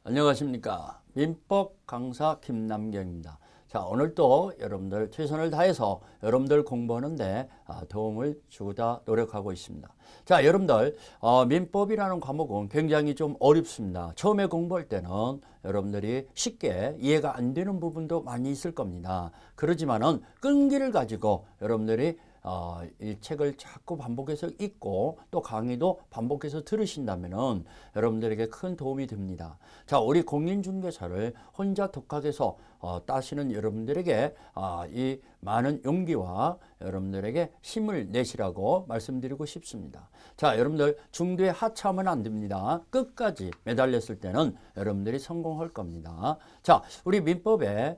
안녕하십니까. 민법 강사 김남경입니다. 자, 오늘도 여러분들 최선을 다해서 여러분들 공부하는데 도움을 주고자 노력하고 있습니다. 자, 여러분들 민법이라는 과목은 굉장히 좀 어렵습니다. 처음에 공부할 때는 여러분들이 쉽게 이해가 안 되는 부분도 많이 있을 겁니다. 그렇지만은 끈기를 가지고 여러분들이 이 책을 자꾸 반복해서 읽고 또 강의도 반복해서 들으신다면은 여러분들에게 큰 도움이 됩니다. 자, 우리 공인중개사를 혼자 독학해서 따시는 여러분들에게 이 많은 용기와 여러분들에게 힘을 내시라고 말씀드리고 싶습니다. 자, 여러분들 중도에 하차하면 안 됩니다. 끝까지 매달렸을 때는 여러분들이 성공할 겁니다. 자, 우리 민법에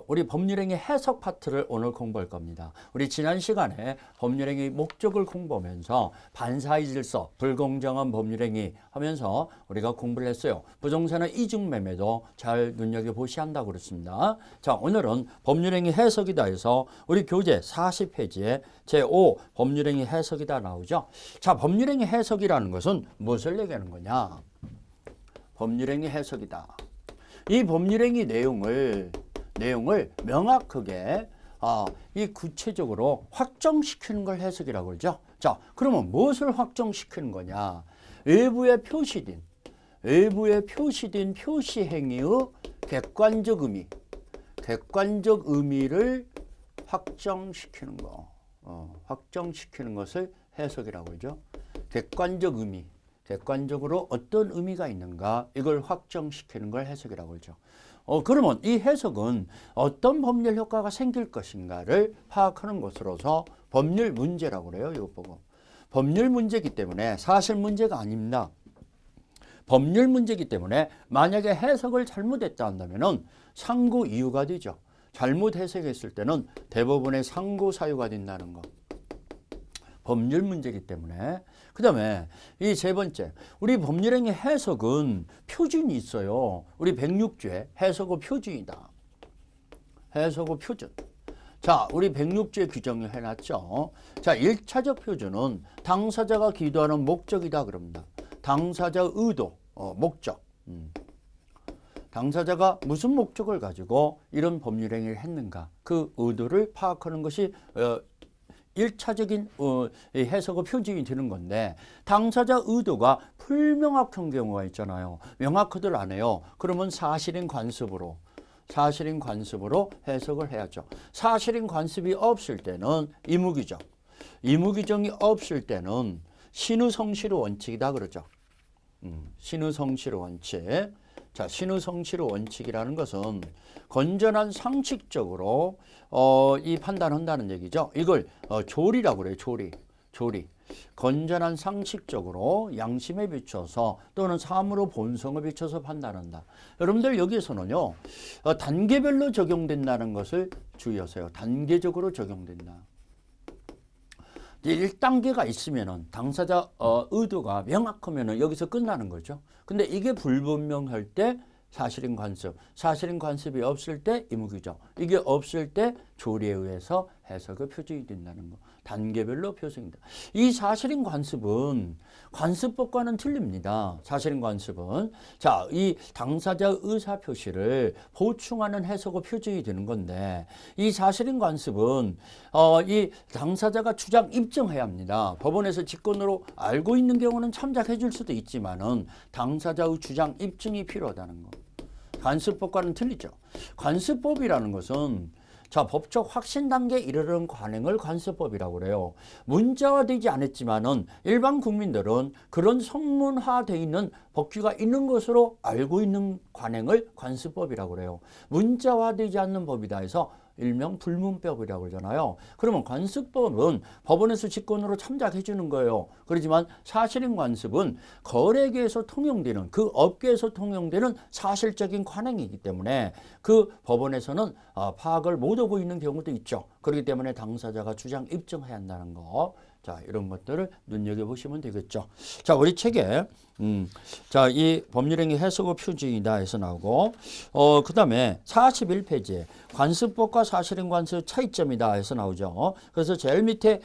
우리 법률행위 해석 파트를 오늘 공부할 겁니다. 우리 지난 시간에 법률행위 목적을 공부하면서 반사의 질서, 불공정한 법률행위 하면서 우리가 공부를 했어요. 부동산의 이중매매도 잘 눈여겨보셔야 한다고 그랬습니다. 자, 오늘은 법률행위 해석이다 해서 우리 교재 40페이지에 제5 법률행위 해석이다 나오죠. 자, 법률행위 해석이라는 것은 무엇을 얘기하는 거냐? 법률행위 해석이다. 이 법률행위 내용을 명확하게 이 구체적으로 확정시키는 걸 해석이라고 그러죠. 자, 그러면 무엇을 확정시키는 거냐? 외부에 표시된 표시행위의 객관적 의미를 확정시키는 거. 확정시키는 것을 해석이라고 그러죠. 객관적 의미. 객관적으로 어떤 의미가 있는가, 이걸 확정시키는 걸 해석이라고 그러죠. 그러면 이 해석은 어떤 법률 효과가 생길 것인가를 파악하는 것으로서 법률 문제라고 그래요. 이거 보고. 법률 문제이기 때문에 사실 문제가 아닙니다. 법률 문제이기 때문에 만약에 해석을 잘못했다 한다면은 상고 이유가 되죠. 잘못 해석했을 때는 대법원의 상고 사유가 된다는 거. 법률 문제이기 때문에. 그 다음에 이 세 번째, 우리 법률행위 해석은 표준이 있어요. 우리 106조에 해석어 표준이다. 해석어 표준. 자, 우리 106조에 규정을 해놨죠. 자, 1차적 표준은 당사자가 기도하는 목적이다 그럽니다. 당사자 의도, 목적. 당사자가 무슨 목적을 가지고 이런 법률행위를 했는가, 그 의도를 파악하는 것이 1차적인 해석의 표준이 되는 건데, 당사자 의도가 불명확한 경우가 있잖아요. 명확하들 안 해요. 그러면 사실인 관습으로 해석을 해야죠. 사실인 관습이 없을 때는 의무규정이 없을 때는 신의성실의 원칙이다 그러죠. 신의성실의 원칙. 자, 신의성실의 원칙이라는 것은 건전한 상식적으로 이 판단한다는 얘기죠. 이걸 조리라고 그래요. 조리. 건전한 상식적으로 양심에 비춰서 또는 사물의 본성에 비춰서 판단한다. 여러분들 여기에서는요, 단계별로 적용된다는 것을 주의하세요. 단계적으로 적용된다. 1단계가 있으면은 당사자 의도가 명확하면은 여기서 끝나는 거죠. 근데 이게 불분명할 때 사실인 관습이 없을 때 의무규정, 이게 없을 때 조리에 의해서 해석의 표준이 된다는 거. 단계별로 표준이다. 이 사실인 관습은 관습법과는 틀립니다. 사실인 관습은. 자, 이 당사자 의사 표시를 보충하는 해석의 표준이 되는 건데, 이 사실인 관습은 이 당사자가 주장 입증해야 합니다. 법원에서 직권으로 알고 있는 경우는 참작해 줄 수도 있지만은 당사자의 주장 입증이 필요하다는 거. 관습법과는 틀리죠. 관습법이라는 것은 자, 법적 확신 단계에 이르는 관행을 관습법이라고 그래요. 문자화되지 않았지만은 일반 국민들은 그런 성문화되어 있는 법규가 있는 것으로 알고 있는 관행을 관습법이라고 그래요. 문자화되지 않는 법이다 해서 일명 불문법이라고 그러잖아요. 그러면 관습법은 법원에서 직권으로 참작해 주는 거예요. 그렇지만 사실인 관습은 거래계에서 통용되는, 그 업계에서 통용되는 사실적인 관행이기 때문에 그 법원에서는 파악을 못하고 있는 경우도 있죠. 그렇기 때문에 당사자가 주장 입증해야 한다는 거. 자, 이런 것들을 눈여겨보시면 되겠죠. 자, 우리 책에 자, 이 법률행위 해석의 표준이다 해서 나오고 그 다음에 41페이지에 관습법과 사실행 관습 차이점이다 해서 나오죠. 그래서 제일 밑에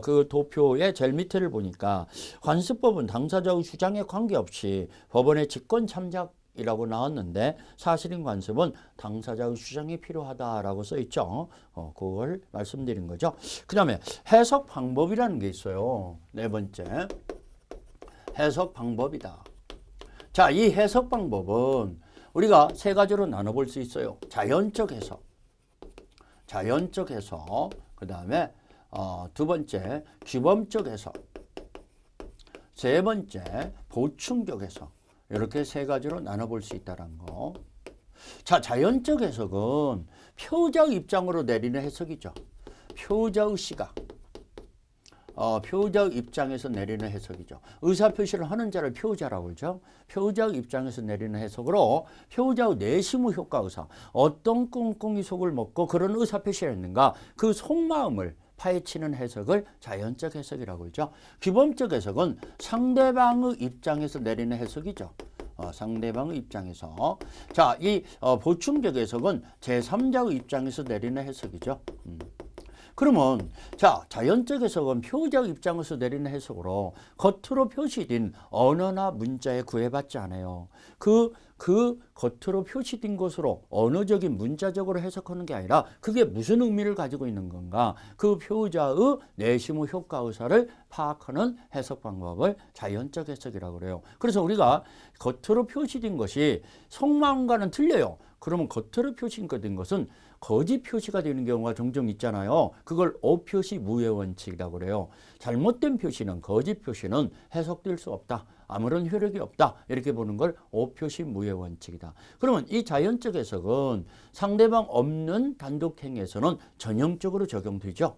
그 도표의 제일 밑에를 보니까 관습법은 당사자의 주장에 관계없이 법원의 직권 참작 이라고 나왔는데 사실인 관습은 당사자의 주장이 필요하다라고 써 있죠. 그걸 말씀드린 거죠. 그 다음에 해석 방법이라는 게 있어요. 네 번째 해석 방법이다. 자, 이 해석 방법은 우리가 세 가지로 나눠볼 수 있어요. 자연적 해석, 자연적 해석, 그 다음에 두 번째 규범적 해석, 세 번째 보충적 해석. 이렇게 세 가지로 나눠볼 수 있다는 거. 자, 자연적 해석은 표자의 입장으로 내리는 해석이죠. 표자의 시각. 표자의 입장에서 내리는 해석이죠. 의사표시를 하는 자를 표자라고 그러죠. 표자의 입장에서 내리는 해석으로 표자의 내심의 효과 의사. 어떤 꿍꿍이 속을 먹고 그런 의사표시를 했는가. 그 속마음을 파헤치는 해석을 자연적 해석이라고 그러죠. 규범적 해석은 상대방의 입장에서 내리는 해석이죠. 상대방의 입장에서. 자, 이 보충적 해석은 제3자의 입장에서 내리는 해석이죠. 그러면 자, 자연적 해석은 표자의 입장에서 내리는 해석으로 겉으로 표시된 언어나 문자에 구애받지 않아요. 그 겉으로 표시된 것으로 언어적인 문자적으로 해석하는 게 아니라 그게 무슨 의미를 가지고 있는 건가, 그 표자의 내심의 효과 의사를 파악하는 해석 방법을 자연적 해석이라고 그래요. 그래서 우리가 겉으로 표시된 것이 속마음과는 틀려요. 그러면 겉으로 표시된 것은 거짓 표시가 되는 경우가 종종 있잖아요. 그걸 오표시 무효 원칙이라고 그래요. 잘못된 표시는, 거짓 표시는 해석될 수 없다. 아무런 효력이 없다. 이렇게 보는 걸 오표시 무효 원칙이다. 그러면 이 자연적 해석은 상대방 없는 단독 행위에서는 전형적으로 적용되죠.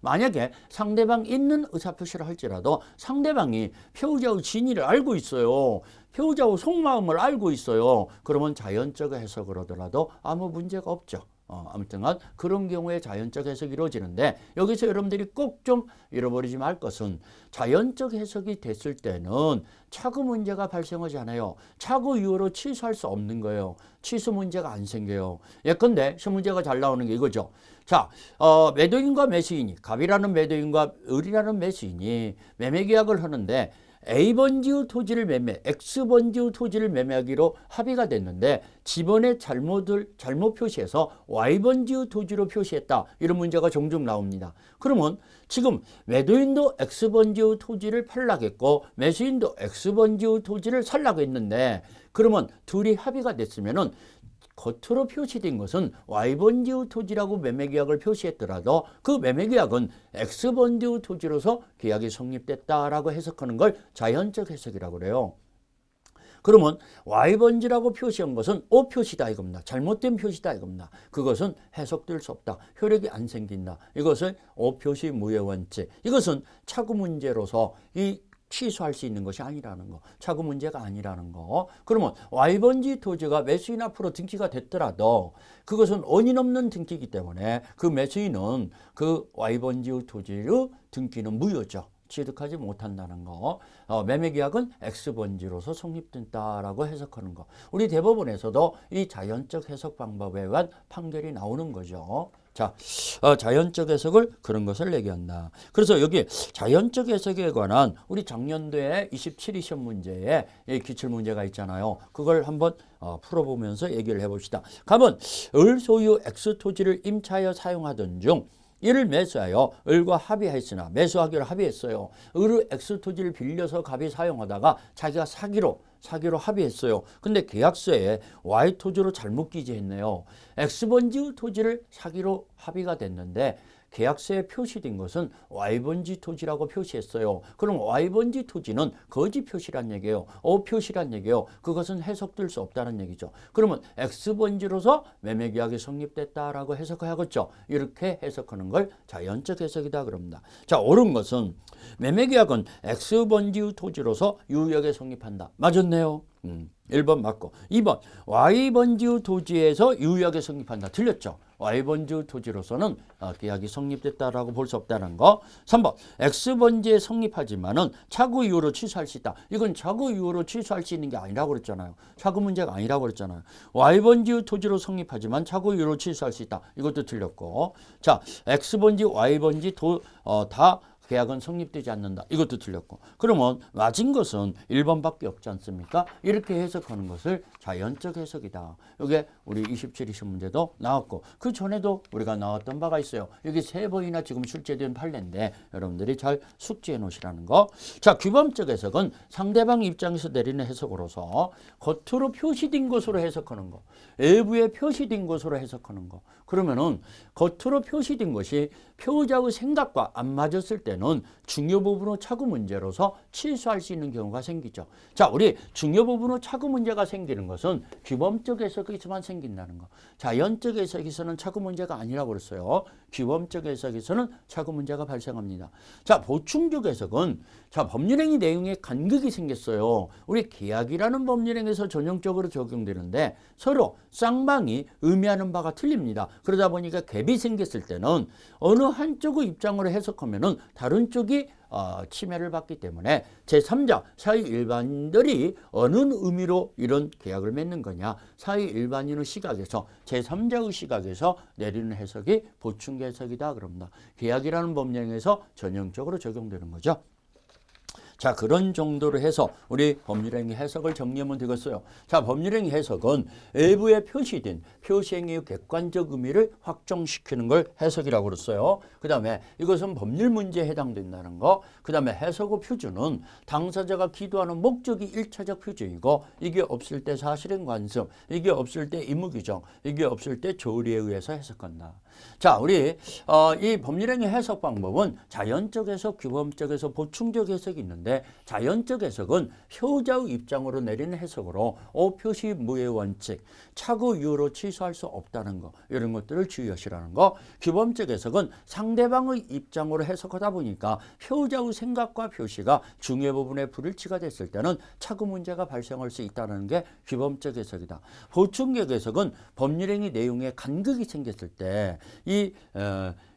만약에 상대방 있는 의사표시를 할지라도 상대방이 표자의 진위를 알고 있어요. 표자의 속마음을 알고 있어요. 그러면 자연적 해석을 하더라도 아무 문제가 없죠. 아무튼간 그런 경우에 자연적 해석이 이루어지는데 여기서 여러분들이 꼭 좀 잃어버리지 말 것은 자연적 해석이 됐을 때는 착오 문제가 발생하지 않아요. 착오 이후로 취소할 수 없는 거예요. 취소 문제가 안 생겨요. 예컨대 시험 문제가 잘 나오는 게 이거죠. 자, 매도인과 매수인이, 갑이라는 매도인과 을이라는 매수인이 매매 계약을 하는데 A번지의 토지를 X번지의 토지를 매매하기로 합의가 됐는데 지번의 잘못 표시해서 Y번지의 토지로 표시했다. 이런 문제가 종종 나옵니다. 그러면 지금 매도인도 X번지의 토지를 팔라고 했고 매수인도 X번지의 토지를 살라고 했는데 그러면 둘이 합의가 됐으면은 겉으로 표시된 것은 Y번지의 토지라고 매매계약을 표시했더라도 그 매매계약은 X번지의 토지로서 계약이 성립됐다라고 해석하는 걸 자연적 해석이라고 그래요. 그러면 Y번지라고 표시한 것은 오표시다 이겁니다. 잘못된 표시다 이겁니다. 그것은 해석될 수 없다. 효력이 안 생긴다. 이것을 오표시 무효 원칙. 이것은 착오 문제로서 이 취소할 수 있는 것이 아니라는 거. 착오 문제가 아니라는 거. 그러면 Y번지 토지가 매수인 앞으로 등기가 됐더라도 그것은 원인 없는 등기이기 때문에 그 매수인은 그 Y번지 토지의 등기는 무효죠. 취득하지 못한다는 거. 매매계약은 X번지로서 성립된다라고 해석하는 거. 우리 대법원에서도 이 자연적 해석 방법에 의한 판결이 나오는 거죠. 자, 자연적 해석을 그런 것을 얘기한다. 그래서 여기 자연적 해석에 관한 우리 작년도에 27위 시험 문제에 기출 문제가 있잖아요. 그걸 한번 풀어보면서 얘기를 해봅시다. 가면 을 소유 X 토지를 임차하여 사용하던 중 이를 매수하여 을과 합의했으나 매수하기로 합의했어요. 을의 X 토지를 빌려서 갑이 사용하다가 자기가 사기로 합의했어요. 근데 계약서에 Y 토지로 잘못 기재했네요. X번지 토지를 사기로 합의가 됐는데 계약서에 표시된 것은 Y번지 토지라고 표시했어요. 그럼 Y번지 토지는 거짓 표시란 얘기예요. 오표시란 얘기예요. 그것은 해석될 수 없다는 얘기죠. 그러면 X번지로서 매매계약이 성립됐다라고 해석해야겠죠. 이렇게 해석하는 걸 자연적 해석이다 그럽니다. 자, 옳은 것은 매매계약은 X번지 토지로서 유효하게 성립한다. 맞았네요. 1번 맞고 2번 Y번지 토지에서 유효하게 성립한다. 틀렸죠. Y번지 토지로서는 계약이 성립됐다라고 볼 수 없다는 거. 3번 X번지에 성립하지만은 차고 이후로 취소할 수 있다. 이건 차고 이후로 취소할 수 있는 게 아니라고 그랬잖아요. 차고 문제가 아니라고 그랬잖아요. Y번지 토지로 성립하지만 차고 이후로 취소할 수 있다. 이것도 틀렸고. 자, X번지, Y번지 다 계약은 성립되지 않는다. 이것도 틀렸고. 그러면 맞은 것은 1번밖에 없지 않습니까? 이렇게 해석하는 것을 자연적 해석이다. 이게 우리 27, 20 문제도 나왔고 그 전에도 우리가 나왔던 바가 있어요. 여기 3번이나 지금 출제된 판례인데 여러분들이 잘 숙지해 놓으시라는 거. 자, 규범적 해석은 상대방 입장에서 내리는 해석으로서 겉으로 표시된 것으로 해석하는 거. 외부에 표시된 것으로 해석하는 거. 그러면은 겉으로 표시된 것이 표자의 생각과 안 맞았을 때는 중요 부분의 차고 문제로서 취소할 수 있는 경우가 생기죠. 자, 우리 중요 부분의 차고 문제가 생기는 것은 규범적 해석에서만 생긴다는 거. 자연적 해석에서는 차고 문제가 아니라고 그랬어요. 규범적 해석에서는 차고 문제가 발생합니다. 자, 보충적 해석은 자, 법률행위 내용에 간극이 생겼어요. 우리 계약이라는 법률행위에서 전형적으로 적용되는데 서로 쌍방이 의미하는 바가 틀립니다. 그러다 보니까 갭이 생겼을 때는 어느 한쪽의 입장으로 해석하면은 다른 쪽이 침해를 받기 때문에 제3자 사회 일반인들이 어느 의미로 이런 계약을 맺는 거냐, 사회 일반인의 시각에서 제3자의 시각에서 내리는 해석이 보충 해석이다 그럽니다. 계약이라는 법령에서 전형적으로 적용되는 거죠. 자, 그런 정도로 해서 우리 법률행위 해석을 정리하면 되겠어요. 자, 법률행위 해석은 외부에 표시된 표시행위의 객관적 의미를 확정시키는 걸 해석이라고 그랬어요. 그 다음에 이것은 법률 문제에 해당된다는 거. 그 다음에 해석의 표준은 당사자가 기도하는 목적이 1차적 표준이고 이게 없을 때 사실행 관습, 이게 없을 때 의무규정, 이게 없을 때 조리에 의해서 해석한다. 자, 우리 이 법률행위 해석 방법은 자연적 해석, 규범적 해석, 보충적 해석이 있는데 자연적 해석은 표자의 입장으로 내리는 해석으로 오표시 무효 원칙, 차고 이후로 취소할 수 없다는 거, 이런 것들을 주의하시라는 거. 규범적 해석은 상대방의 입장으로 해석하다 보니까 표자의 생각과 표시가 중요 부분에 불일치가 됐을 때는 차고 문제가 발생할 수 있다는 게 규범적 해석이다. 보충적 해석은 법률행위 내용에 간극이 생겼을 때 이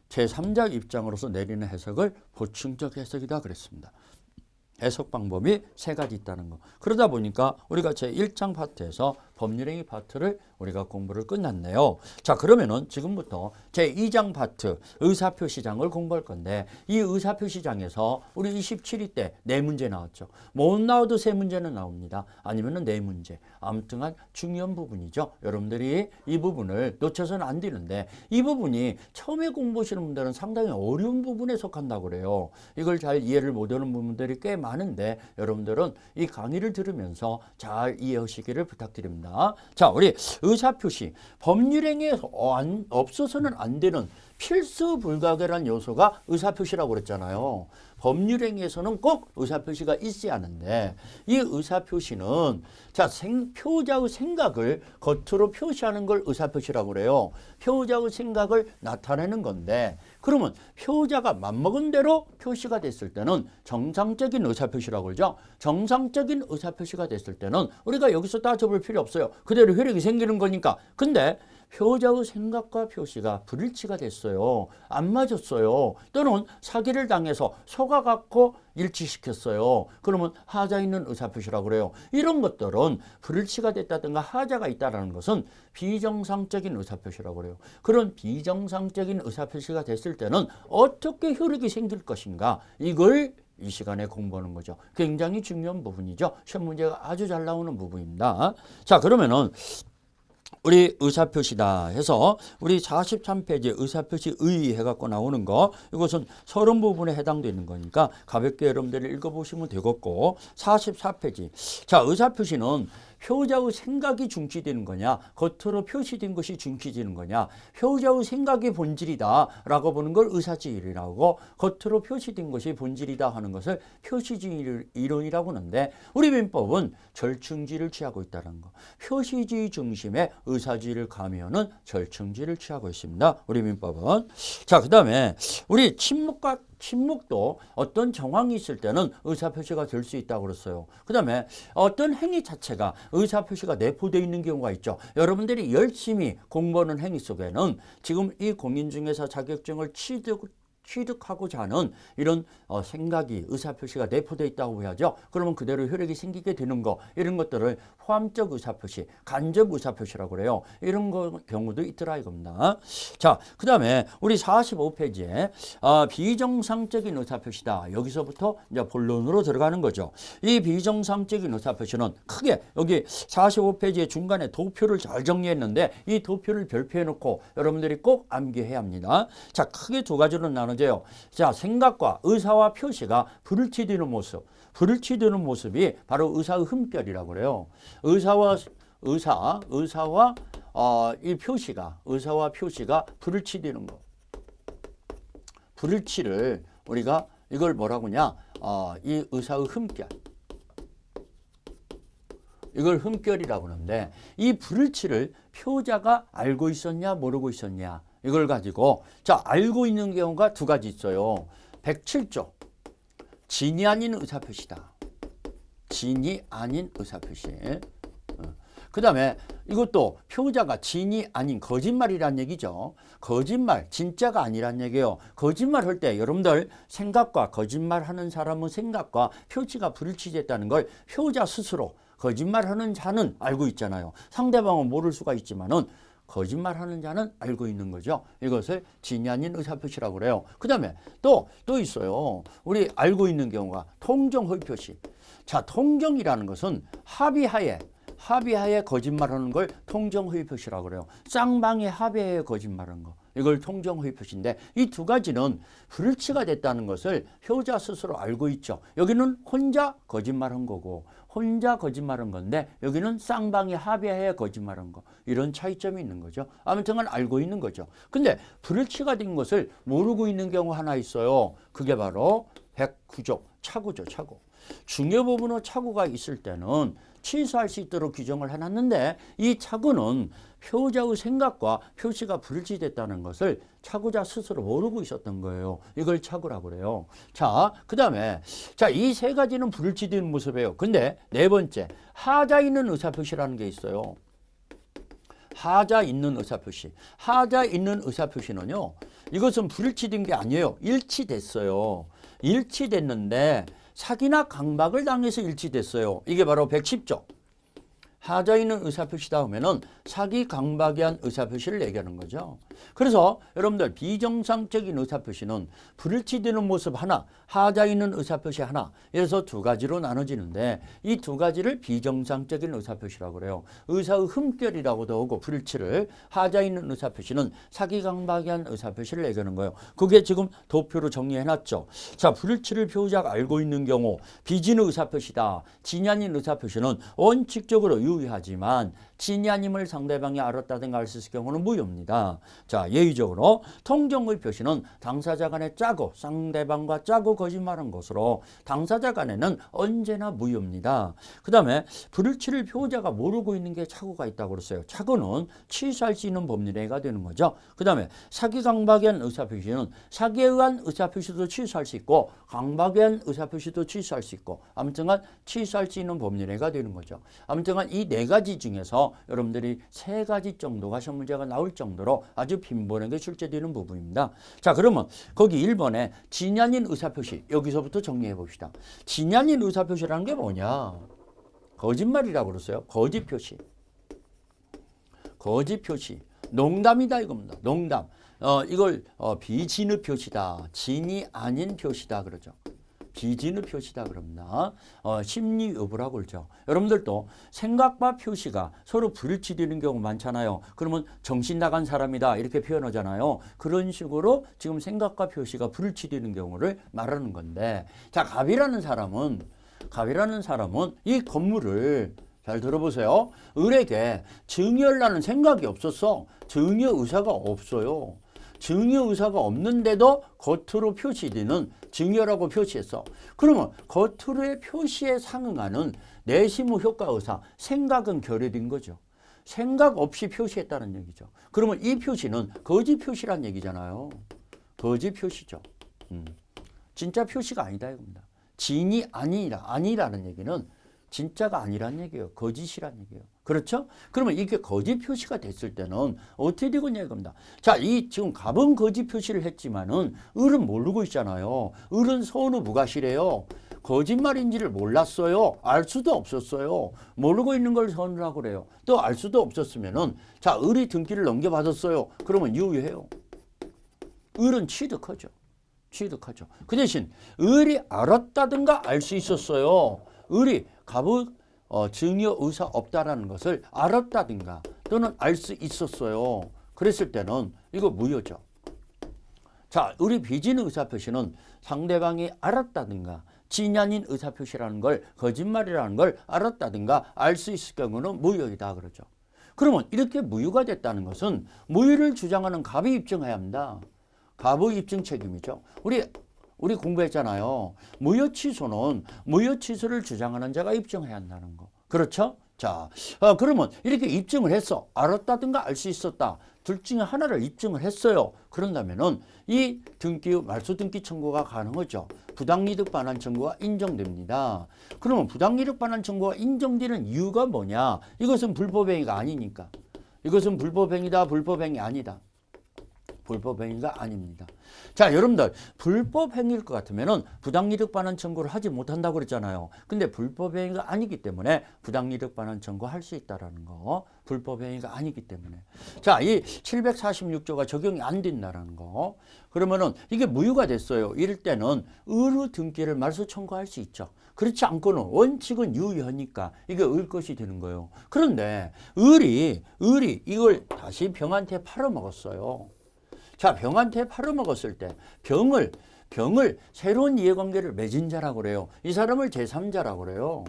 제3자 입장으로서 내리는 해석을 보충적 해석이다 그랬습니다. 해석 방법이 3가지 있다는 거. 그러다 보니까 우리가 제1장 파트에서 법률행위 파트를 우리가 공부를 끝났네요. 자, 그러면은 지금부터 제2장 파트 의사표시장을 공부할 건데 이 의사표시장에서 우리 27위 때 4문제 나왔죠. 못 나와도 3문제는 나옵니다. 아니면은 4문제. 아무튼간 중요한 부분이죠. 여러분들이 이 부분을 놓쳐서는 안 되는데 이 부분이 처음에 공부하시는 분들은 상당히 어려운 부분에 속한다고 그래요. 이걸 잘 이해를 못하는 부분들이 꽤 많은데 여러분들은 이 강의를 들으면서 잘 이해하시기를 부탁드립니다. 자, 우리 의사표시, 법률행위에 없어서는 안 되는 필수 불가결한 요소가 의사표시라고 그랬잖아요. 법률행위에서는 꼭 의사표시가 있어야 하는데 이 의사표시는 자, 표자의 생각을 겉으로 표시하는 걸 의사표시라고 그래요. 표자의 생각을 나타내는 건데 그러면 표자가 맘먹은 대로 표시가 됐을 때는 정상적인 의사표시라고 그러죠. 정상적인 의사표시가 됐을 때는 우리가 여기서 따져볼 필요 없어요. 그대로 효력이 생기는 거니까. 근데 표자의 생각과 표시가 불일치가 됐어요. 안 맞았어요. 또는 사기를 당해서 속아갖고 일치시켰어요. 그러면 하자 있는 의사표시라고 그래요. 이런 것들은 불일치가 됐다든가 하자가 있다는 것은 비정상적인 의사표시라고 그래요. 그런 비정상적인 의사표시가 됐을 때는 어떻게 효력이 생길 것인가, 이걸 이 시간에 공부하는 거죠. 굉장히 중요한 부분이죠. 시험 문제가 아주 잘 나오는 부분입니다. 자, 그러면은 우리 의사표시다 해서 우리 43페이지 의사표시 의 해갖고 나오는 거, 이것은 서론 부분에 해당되는 거니까 가볍게 여러분들이 읽어보시면 되겠고, 44페이지. 자, 의사표시는 표자의 생각이 중시되는 거냐, 겉으로 표시된 것이 중시되는 거냐, 표자의 생각이 본질이다 라고 보는 걸 의사지이라고, 겉으로 표시된 것이 본질이다 하는 것을 표시주의 이론이라고 하는데 우리 민법은 절충지를 취하고 있다는 거. 표시주의 중심의 의사주의를 가미하는 절충지를 취하고 있습니다. 우리 민법은. 자, 그 다음에 우리 침묵과 침묵도 어떤 정황이 있을 때는 의사표시가 될 수 있다고 그랬어요. 그 다음에 어떤 행위 자체가 의사표시가 내포되어 있는 경우가 있죠. 여러분들이 열심히 공부하는 행위 속에는 지금 이 공인 중개사 자격증을 취득하고자 하는 이런 생각이 의사표시가 내포되어 있다고 봐야죠. 그러면 그대로 효력이 생기게 되는 거, 이런 것들을 포함적 의사표시, 간접 의사표시라고 그래요. 이런 경우도 있더라 이겁니다. 자, 그 다음에 우리 45페이지에 비정상적인 의사표시다. 여기서부터 이제 본론으로 들어가는 거죠. 이 비정상적인 의사표시는 크게 여기 45페이지의 중간에 도표를 잘 정리했는데 이 도표를 별표해 놓고 여러분들이 꼭 암기해야 합니다. 자, 크게 두 가지로 나눠져요. 자, 생각과 의사와 표시가 불일치되는 모습. 불일치되는 모습이 바로 의사의 흠결이라고 그래요. 의사와 이 표시가, 의사와 표시가 불일치되는 거. 불일치를 우리가 이걸 뭐라고 하냐? 이 의사의 흠결. 이걸 흠결이라고 하는데 이 불일치를 표자가 알고 있었냐 모르고 있었냐 이걸 가지고 자 알고 있는 경우가 두 가지 있어요. 107조 진이 아닌 의사표시다. 진이 아닌 의사표시. 그 다음에 이것도 표자가 진이 아닌 거짓말이란 얘기죠. 거짓말, 진짜가 아니란 얘기예요. 거짓말 할 때 여러분들 생각과 거짓말하는 사람은 생각과 표시가 불일치됐다는 걸 표자 스스로 거짓말하는 자는 알고 있잖아요. 상대방은 모를 수가 있지만은 거짓말하는 자는 알고 있는 거죠. 이것을 진이 아닌 의사표시라고 그래요. 그 다음에 또 있어요. 우리 알고 있는 경우가 통정허위표시. 자, 통정이라는 것은 합의하에 거짓말하는 걸 통정허위표시라고 그래요. 쌍방이 합의하에 거짓말하는 거. 이걸 통정허위표시인데 이 두 가지는 불일치가 됐다는 것을 효자 스스로 알고 있죠. 여기는 혼자 거짓말한 거고 혼자 거짓말한 건데 여기는 쌍방이 합의하에 거짓말한 거. 이런 차이점이 있는 거죠. 아무튼 알고 있는 거죠. 근데 불일치가 된 것을 모르고 있는 경우 하나 있어요. 그게 바로 109조 착오죠. 착오. 중요부분의 착오가 있을 때는 취소할 수 있도록 규정을 해놨는데 이 착오는 표자의 생각과 표시가 불일치됐다는 것을 착오자 스스로 모르고 있었던 거예요. 이걸 착오라고 그래요. 자, 그 다음에 이 세 가지는 불일치된 모습이에요. 근데 네 번째 하자 있는 의사표시라는 게 있어요. 하자 있는 의사표시. 하자 있는 의사표시는요. 이것은 불일치된 게 아니에요. 일치됐어요. 일치됐는데 사기나 강박을 당해서 일치됐어요. 이게 바로 110조. 하자 있는 의사표시다 하면은 사기 강박에 한 의사표시를 얘기하는 거죠. 그래서 여러분들 비정상적인 의사표시는 불일치되는 모습 하나, 하자 있는 의사표시 하나, 이래서 두 가지로 나눠지는데 이 두 가지를 비정상적인 의사표시라고 그래요. 의사의 흠결이라고도 하고 불일치를 하자 있는 의사표시는 사기 강박에 한 의사표시를 얘기하는 거예요. 그게 지금 도표로 정리해놨죠. 자, 불일치를 표자가 알고 있는 경우 비진의 의사표시다. 진이 아닌 의사표시는 원칙적으로 유의하지만 진이 아님을 상대방이 알았다든가 할 수 있을 경우는 무효입니다. 자, 예의적으로 통정의 표시는 당사자 간에 짜고 상대방과 짜고 거짓말한 것으로 당사자 간에는 언제나 무효입니다. 그 다음에 불일치를 표자가 모르고 있는 게 착오가 있다고 그랬어요. 착오는 취소할 수 있는 법률행위가 되는 거죠. 그 다음에 사기 강박에 한 의사표시는 사기에 의한 의사표시도 취소할 수 있고 강박에 한 의사표시도 취소할 수 있고 아무튼간 취소할 수 있는 법률행위가 되는 거죠. 아무튼간 이 네 가지 중에서 여러분들이 세 가지 정도가 시험 문제가 나올 정도로 아주 빈번하게 출제되는 부분입니다. 자, 그러면 거기 1번에 진이 아닌 의사표시 여기서부터 정리해 봅시다. 진이 아닌 의사표시라는 게 뭐냐? 거짓말이라고 그랬어요. 거짓표시. 거짓표시. 농담이다 이겁니다. 농담. 이걸 비진의 표시다. 진이 아닌 표시다 그러죠. 비진의 표시다 그럽니다. 심리 여부라고 그러죠. 여러분들도 생각과 표시가 서로 불일치되는 경우 많잖아요. 그러면 정신 나간 사람이다 이렇게 표현하잖아요. 그런 식으로 지금 생각과 표시가 불일치되는 경우를 말하는 건데 자, 갑이라는 사람은 이 건물을 잘 들어보세요. 을에게 증여하려는 생각이 없었어. 증여 의사가 없어요. 증여 의사가 없는데도 겉으로 표시되는 증여라고 표시했어. 그러면 겉으로의 표시에 상응하는 내심 후 효과 의사, 생각은 결여된 거죠. 생각 없이 표시했다는 얘기죠. 그러면 이 표시는 거짓 표시란 얘기잖아요. 거짓 표시죠. 진짜 표시가 아니다 이겁니다. 진이 아니라는 얘기는 진짜가 아니란 얘기예요. 거짓이란 얘기예요. 그렇죠? 그러면 이게 거짓 표시가 됐을 때는 어떻게 되겠냐 이겁니다. 자, 이 지금 갑은 거짓 표시를 했지만은 을은 모르고 있잖아요. 을은 서운의 무가시래요. 거짓말인지를 몰랐어요. 알 수도 없었어요. 모르고 있는 걸 서운이라고 그래요. 또 알 수도 없었으면은 자, 을이 등기를 넘겨받았어요. 그러면 유효해요. 을은 취득하죠. 취득하죠. 그 대신 을이 알았다든가 알 수 있었어요. 을이 갑의 증여 의사 없다라는 것을 알았다든가 또는 알 수 있었어요. 그랬을 때는 이거 무효죠. 자, 을이 빚은 의사표시는 상대방이 알았다든가 진이 아닌 의사표시라는 걸 거짓말이라는 걸 알았다든가 알 수 있을 경우는 무효이다 그러죠. 그러면 이렇게 무효가 됐다는 것은 무효를 주장하는 갑이 입증해야 합니다. 갑의 입증 책임이죠. 우리 공부했잖아요. 무효 취소는 무효 취소를 주장하는 자가 입증해야 한다는 거. 그렇죠? 자, 그러면 이렇게 입증을 했어. 알았다든가 알 수 있었다. 둘 중에 하나를 입증을 했어요. 그런다면은 이 말소 등기 청구가 가능하죠. 부당이득 반환 청구가 인정됩니다. 그러면 부당이득 반환 청구가 인정되는 이유가 뭐냐? 이것은 불법행위가 아니니까. 이것은 불법행위다, 불법행위 아니다. 불법행위가 아닙니다. 자, 여러분들 불법행위일 것 같으면은 부당이득 반환 청구를 하지 못한다고 그랬잖아요. 근데 불법행위가 아니기 때문에 부당이득 반환 청구할 수 있다라는 거. 불법행위가 아니기 때문에. 자, 이 746조가 적용이 안 된다라는 거. 그러면은 이게 무효가 됐어요. 이럴 때는 을의 등기를 말소 청구할 수 있죠. 그렇지 않고는 원칙은 유효하니까 이게 을 것이 되는 거예요. 그런데 을이 이걸 다시 병한테 팔아먹었어요. 자, 병한테 팔아먹었을 때 병을 새로운 이해관계를 맺은 자라고 그래요. 이 사람을 제3자라고 그래요.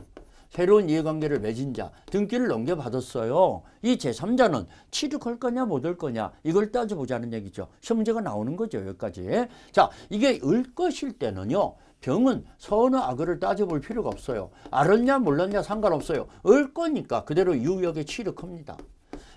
새로운 이해관계를 맺은 자, 등기를 넘겨받았어요. 이 제3자는 취득할 거냐 못 할 거냐 이걸 따져보자는 얘기죠. 시험제가 나오는 거죠. 여기까지. 자, 이게 을 것일 때는요. 병은 선의 악의를 따져볼 필요가 없어요. 알았냐 몰랐냐 상관없어요. 을 거니까 그대로 유효하게 취득합니다.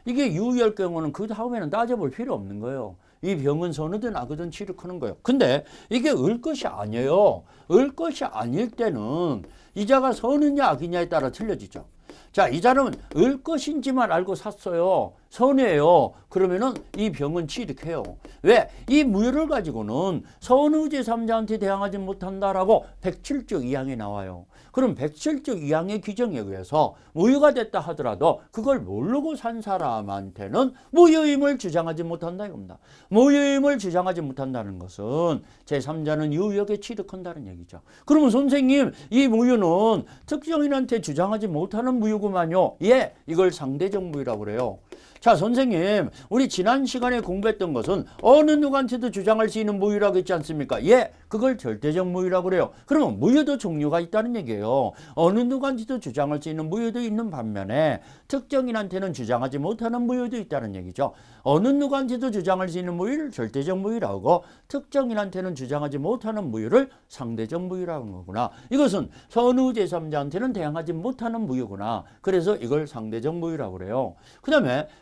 이게 유효할 경우는 그 다음에는 따져볼 필요 없는 거예요. 이 병은 선이든 악이든 취득하는 거예요. 근데 이게 을 것이 아니에요. 을 것이 아닐 때는 이 자가 선이냐 악이냐에 따라 틀려지죠. 자, 이 사람은 을 것인지만 알고 샀어요. 선이에요. 그러면은 이 병은 취득해요. 왜? 이 무효를 가지고는 선의 제3자한테 대항하지 못한다라고 107조 2항에 나와요. 그럼 107조 2항의 규정에 의해서 무효가 됐다 하더라도 그걸 모르고 산 사람한테는 무효임을 주장하지 못한다 이겁니다. 무효임을 주장하지 못한다는 것은 제3자는 유효하게 취득한다는 얘기죠. 그러면 선생님, 이 무효는 특정인한테 주장하지 못하는 무효구만요. 예, 이걸 상대적 무효라고 그래요. 자, 선생님, 우리 지난 시간에 공부했던 것은 어느 누구한테도 주장할 수 있는 무효라고 했지 않습니까? 예, 그걸 절대적 무효라고 그래요. 그러면 무효도 종류가 있다는 얘기예요. 어느 누구한테도 주장할 수 있는 무효도 있는 반면에 특정인한테는 주장하지 못하는 무효도 있다는 얘기죠. 어느 누구한테도 주장할 수 있는 무효를 절대적 무효라고 하고 특정인한테는 주장하지 못하는 무효를 상대적 무효라는 거구나. 이것은 선의 제3자한테는 대항하지 못하는 무효구나. 그래서 이걸 상대적 무효라고 그래요.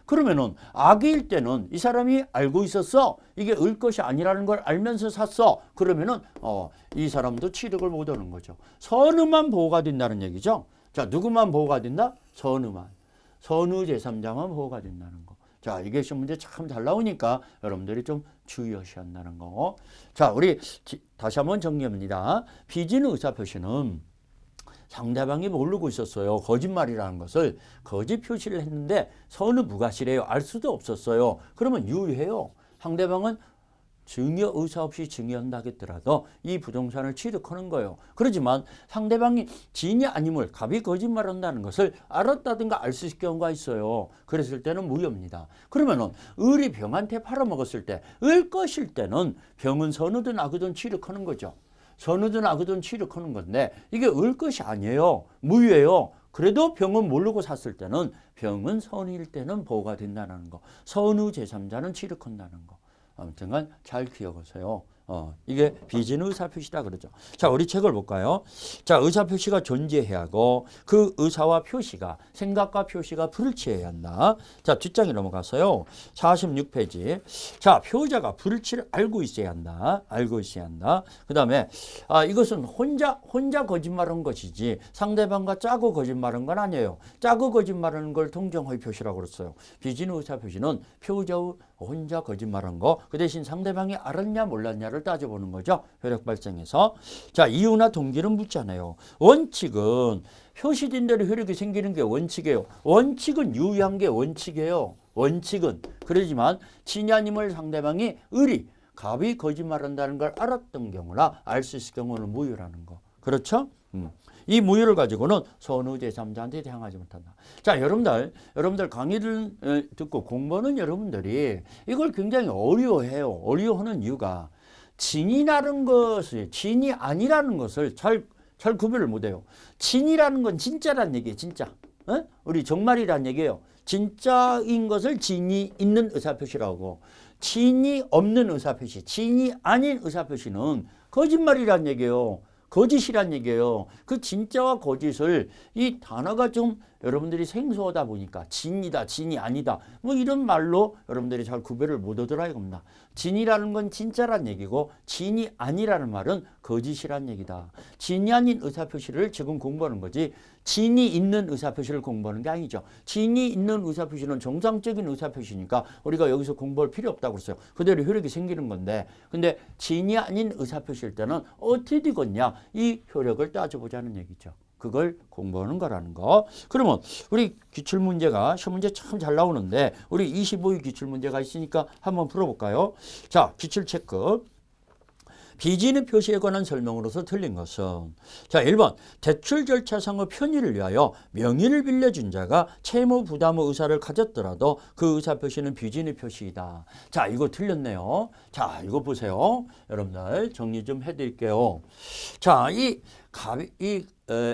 그러면은 악일 때는 이 사람이 알고 있었어. 이게 을 것이 아니라는 걸 알면서 샀어. 그러면은 이 사람도 취득을 못 하는 거죠. 선의만 보호가 된다는 얘기죠. 자, 누구만 보호가 된다? 선의만. 선의 제3자만 보호가 된다는 거. 자, 이게 시험 문제 참 잘 나오니까 여러분들이 좀 주의하셔야 한다는 거. 자, 우리 다시 한번 정리합니다. 빚은 의사표시는 상대방이 모르고 있었어요. 거짓말이라는 것을 거짓 표시를 했는데 선의 무가시래요. 알 수도 없었어요. 그러면 유효해요. 상대방은 증여 의사 없이 증여한다 하겠더라도 이 부동산을 취득하는 거예요. 그렇지만 상대방이 진이 아님을 갑이 거짓말한다는 것을 알았다든가 알 수 있을 경우가 있어요. 그랬을 때는 무효입니다. 그러면은 을이 병한테 팔아먹었을 때 을 것일 때는 병은 선이든 악이든 취득하는 거죠. 선이든 악이든 취득하는 건데 이게 을 것이 아니에요. 무효예요. 그래도 병은 모르고 샀을 때는 병은 선일 때는 보호가 된다는 거. 선의 제3자는 취득한다는 거. 아무튼간 잘 기억하세요. 이게 비진 의사표시다 그러죠. 자, 우리 책을 볼까요? 자, 의사표시가 존재해야 하고 그 의사와 표시가 생각과 표시가 불일치해야 한다. 자, 뒷장에 넘어가서요. 46페이지. 자, 표자가 불일치를 알고 있어야 한다. 알고 있어야 한다. 그 다음에 이것은 혼자 거짓말한 것이지 상대방과 짜고 거짓말한 건 아니에요. 짜고 거짓말하는 걸 동정의 표시라고 그랬어요. 비진 의사표시는 표자의 혼자 거짓말한 거, 그 대신 상대방이 알았냐 몰랐냐를 따져보는 거죠. 효력 발생에서. 자, 이유나 동기는 묻잖아요. 원칙은 표시된 대로 효력이 생기는 게 원칙이에요. 원칙은 유의한 게 원칙이에요. 원칙은. 그러지만 진이 아님을 상대방이 갑이 거짓말한다는 걸 알았던 경우나 알 수 있을 경우는 무효라는 거. 그렇죠? 이 무효를 가지고는 선의 제3자한테 대항하지 못한다. 자, 여러분들 강의를 듣고 공부하는 여러분들이 이걸 굉장히 어려워해요. 어려워하는 이유가 진이라는 것을 진이 아니라는 것을 잘 구별을 못해요. 진이라는 건 진짜란 얘기예요. 진짜. 우리 정말이란 얘기예요. 진짜인 것을 진이 있는 의사표시라고. 진이 없는 의사표시, 진이 아닌 의사표시는 거짓말이란 얘기예요. 거짓이란 얘기예요. 그 진짜와 거짓을 이 단어가 좀 여러분들이 생소하다 보니까 진이다, 진이 아니다. 뭐 이런 말로 여러분들이 잘 구별을 못하더라 이겁니다. 진이라는 건 진짜란 얘기고 진이 아니라는 말은 거짓이란 얘기다. 진이 아닌 의사표시를 지금 공부하는 거지 진이 있는 의사표시를 공부하는 게 아니죠. 진이 있는 의사표시는 정상적인 의사표시니까 우리가 여기서 공부할 필요 없다고 그랬어요. 그대로 효력이 생기는 건데 근데 진이 아닌 의사표시일 때는 어떻게 되겠냐 이 효력을 따져보자는 얘기죠. 그걸 공부하는 거라는 거. 그러면 우리 기출문제가 시험 문제 참 잘 나오는데 우리 25위 기출문제가 있으니까 한번 풀어볼까요? 자, 기출 체크. 비진의 표시에 관한 설명으로서 틀린 것은 자 1번 대출 절차상의 편의를 위하여 명의를 빌려준 자가 채무 부담의 의사를 가졌더라도 그 의사 표시는 비진의 표시이다. 자, 이거 틀렸네요. 자, 이거 보세요. 여러분들 정리 좀 해드릴게요. 자,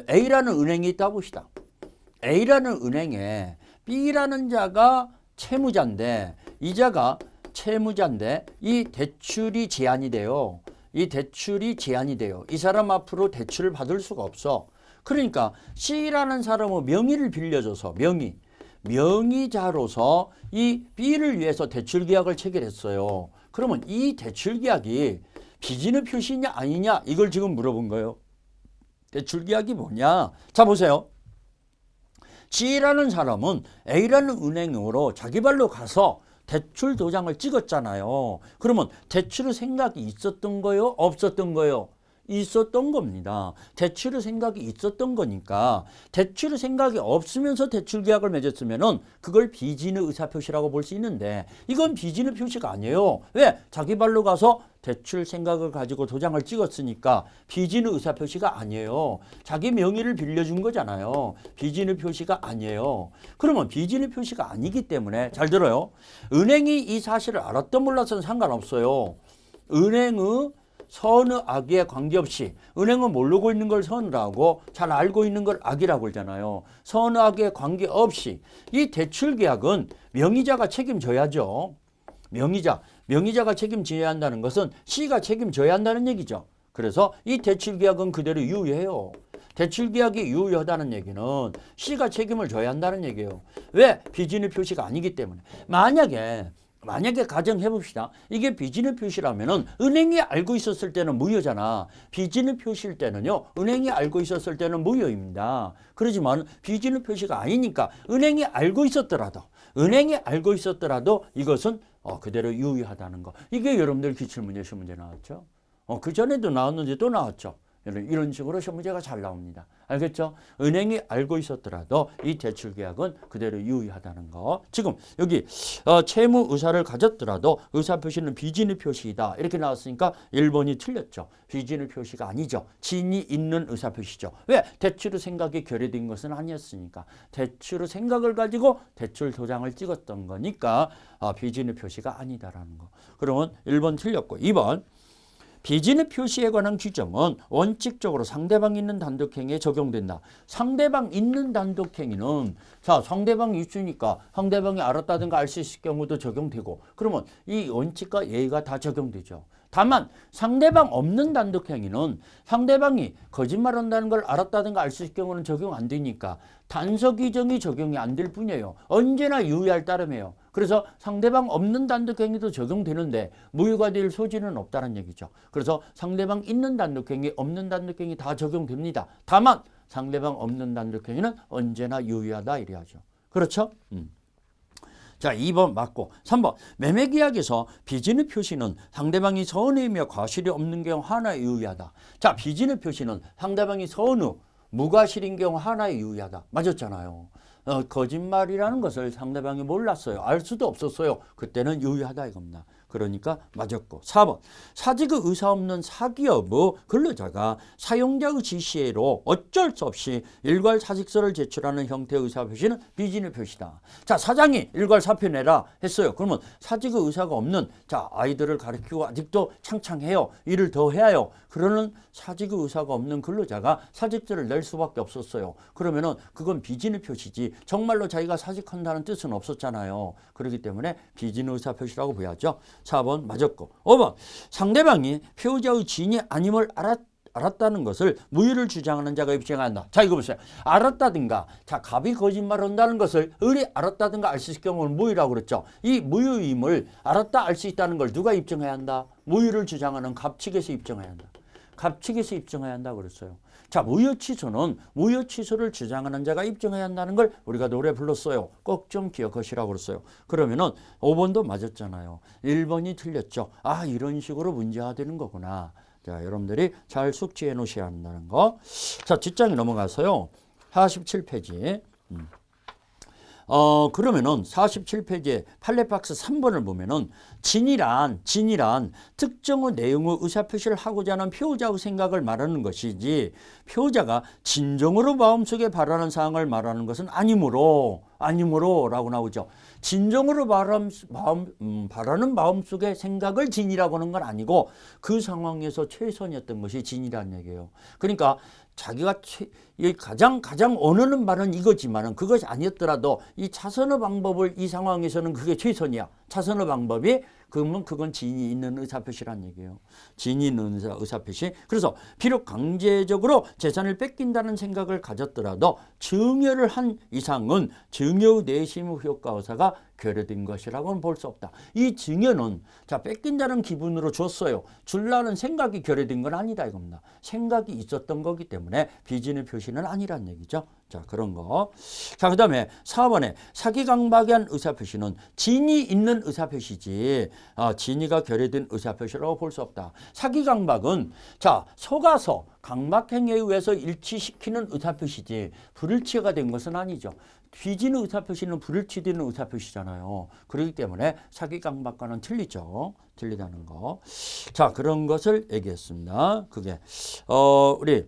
A라는 은행이 있다 봅시다. A라는 은행에 B라는 자가 채무자인데 이 자가 채무자인데 이 대출이 제한이 돼요. 이 대출이 제한이 돼요. 이 사람 앞으로 대출을 받을 수가 없어. 그러니까 C라는 사람은 명의를 빌려줘서 명의자로서 이 B를 위해서 대출 계약을 체결했어요. 그러면 이 대출 계약이 비진의 표시냐 아니냐 이걸 지금 물어본 거예요. 대출 계약이 뭐냐? 자, 보세요. G라는 사람은 A라는 은행으로 자기 발로 가서 대출 도장을 찍었잖아요. 그러면 대출의 생각이 있었던 거요? 없었던 거요? 있었던 겁니다. 대출의 생각이 있었던 거니까 대출의 생각이 없으면서 대출 계약을 맺었으면은 그걸 비진의 의사표시라고 볼 수 있는데 이건 비진의 표시가 아니에요. 왜? 자기 발로 가서 대출 생각을 가지고 도장을 찍었으니까 비진의 의사표시가 아니에요. 자기 명의를 빌려준 거잖아요. 비진의 표시가 아니에요. 그러면 비진의 표시가 아니기 때문에 잘 들어요. 은행이 이 사실을 알았던 몰랐던 상관없어요. 은행의 선의 악에 관계없이 은행은 모르고 있는 걸 선이라고 잘 알고 있는 걸 악이라고 그러잖아요. 선의 악에 관계없이 이 대출 계약은 명의자가 책임져야죠. 명의자가 책임져야 한다는 것은 C가 책임져야 한다는 얘기죠. 그래서 이 대출 계약은 그대로 유효해요. 대출 계약이 유효하다는 얘기는 C가 책임을 져야 한다는 얘기예요. 왜? 비진의 표시가 아니기 때문에. 만약에 가정해 봅시다. 이게 비진의 표시라면은 은행이 알고 있었을 때는 무효잖아. 비진의 표시일 때는요. 은행이 알고 있었을 때는 무효입니다. 그렇지만 비진의 표시가 아니니까 은행이 알고 있었더라도 이것은 그대로 유효하다는 거. 이게 여러분들 기출문제 시험 문제 나왔죠. 그 전에도 나왔는데 또 나왔죠. 이런 식으로 시험 문제가 잘 나옵니다. 알겠죠? 은행이 알고 있었더라도 이 대출 계약은 그대로 유효하다는 거. 지금 여기 채무 의사를 가졌더라도 의사 표시는 비진의 표시이다. 이렇게 나왔으니까 1번이 틀렸죠. 비진의 표시가 아니죠. 진이 있는 의사 표시죠. 왜? 대출의 생각이 결여된 것은 아니었으니까. 대출의 생각을 가지고 대출 도장을 찍었던 거니까 비진의 표시가 아니다라는 거. 그러면 1번 틀렸고 2번 비진의 표시에 관한 규정은 원칙적으로 상대방 있는 단독행위에 적용된다. 상대방 있는 단독행위는 상대방이 있으니까 상대방이 알았다든가 알 수 있을 경우도 적용되고 그러면 이 원칙과 예의가 다 적용되죠. 다만 상대방 없는 단독행위는 상대방이 거짓말한다는 걸 알았다든가 알 수 있을 경우는 적용 안 되니까 단서 규정이 적용이 안 될 뿐이에요. 언제나 유의할 따름이에요. 그래서 상대방 없는 단독행위도 적용되는데 무효가 될 소지는 없다는 얘기죠. 그래서 상대방 있는 단독행위, 없는 단독행위 다 적용됩니다. 다만 상대방 없는 단독행위는 언제나 유의하다 이래야죠. 그렇죠? 자, 2번 맞고 3번 매매계약에서 비진의 표시는 상대방이 선의이며 과실이 없는 경우 하나에 유의하다. 자, 비진의 표시는 상대방이 선의, 무과실인 경우 하나에 유의하다. 맞았잖아요. 거짓말이라는 것을 상대방이 몰랐어요. 알 수도 없었어요. 그때는 유의하다 이겁니다. 그러니까 맞았고 4번 사직의 의사 없는 사기업의 근로자가 사용자의 지시로 어쩔 수 없이 일괄 사직서를 제출하는 형태의 의사표시는 비진의 표시다. 자, 사장이 일괄 사표 내라 했어요. 그러면 사직의 의사가 없는 자 아이들을 가르치고 아직도 창창해요. 일을 더 해야 해요. 그러는 사직의 의사가 없는 근로자가 사직서를 낼 수밖에 없었어요. 그러면은 그건 비진의 표시지 정말로 자기가 사직한다는 뜻은 없었잖아요. 그렇기 때문에 비진의 의사표시라고 봐야죠. 4번 맞았고 5번 상대방이 피해자의 지인이 아님을 알았다는 것을 무효를 주장하는 자가 입증한다. 자, 이거 보세요. 알았다든가 자 갑이 거짓말한다는 것을 을이 알았다든가 알 수 있을 경우는 무효라고 그랬죠. 이 무효임을 알았다 알 수 있다는 걸 누가 입증해야 한다? 무효를 주장하는 갑 측에서 입증해야 한다. 갑 측에서 입증해야 한다고 그랬어요. 자, 무효 취소는 무효 취소를 주장하는 자가 입증해야 한다는 걸 우리가 노래 불렀어요. 꼭 좀 기억하시라고 그랬어요. 그러면은 5번도 맞았잖아요. 1번이 틀렸죠. 아, 이런 식으로 문제화되는 거구나. 자, 여러분들이 잘 숙지해 놓으셔야 한다는 거. 자, 뒷장에 넘어가서요. 47페이지. 그러면은 47페이지에 판례박스 3번을 보면은 진이란 특정의 내용의 의사표시를 하고자 하는 피호자의 생각을 말하는 것이지 피호자가 진정으로 마음속에 바라는 사항을 말하는 것은 아니므로 라고 나오죠. 진정으로 바라는 마음속의 생각을 진이라고 하는 건 아니고 그 상황에서 최선이었던 것이 진이라는 얘기예요. 그러니까 자기가 가장 원하는 말은 이거지만은 그것이 아니었더라도 이 차선의 방법을 이 상황에서는 그게 최선이야. 차선의 방법이 그러면 그건 진이 있는 의사표시란 얘기예요. 진이 있는 의사표시. 그래서 비록 강제적으로 재산을 뺏긴다는 생각을 가졌더라도 증여를 한 이상은 증여 내심 효과 의사가 결여된 것이라고는 볼 수 없다. 이 증여는 자 뺏긴다는 기분으로 줬어요. 줄라는 생각이 결여된 건 아니다 이겁니다. 생각이 있었던 거기 때문에 비진의 표시는 아니란 얘기죠. 자, 그런 거. 자, 그 다음에 4번에 사기강박한 의사표시는 진이 있는 의사표시지 진이가 결여된 의사표시라고 볼 수 없다. 사기강박은 자 속아서 강박행위에 의해서 일치시키는 의사표시지 불일치가 된 것은 아니죠. 비진의 의사표시는 불일치되는 의사표시잖아요. 그렇기 때문에 사기강박과는 틀리죠. 틀리다는 거. 자, 그런 것을 얘기했습니다. 그게 우리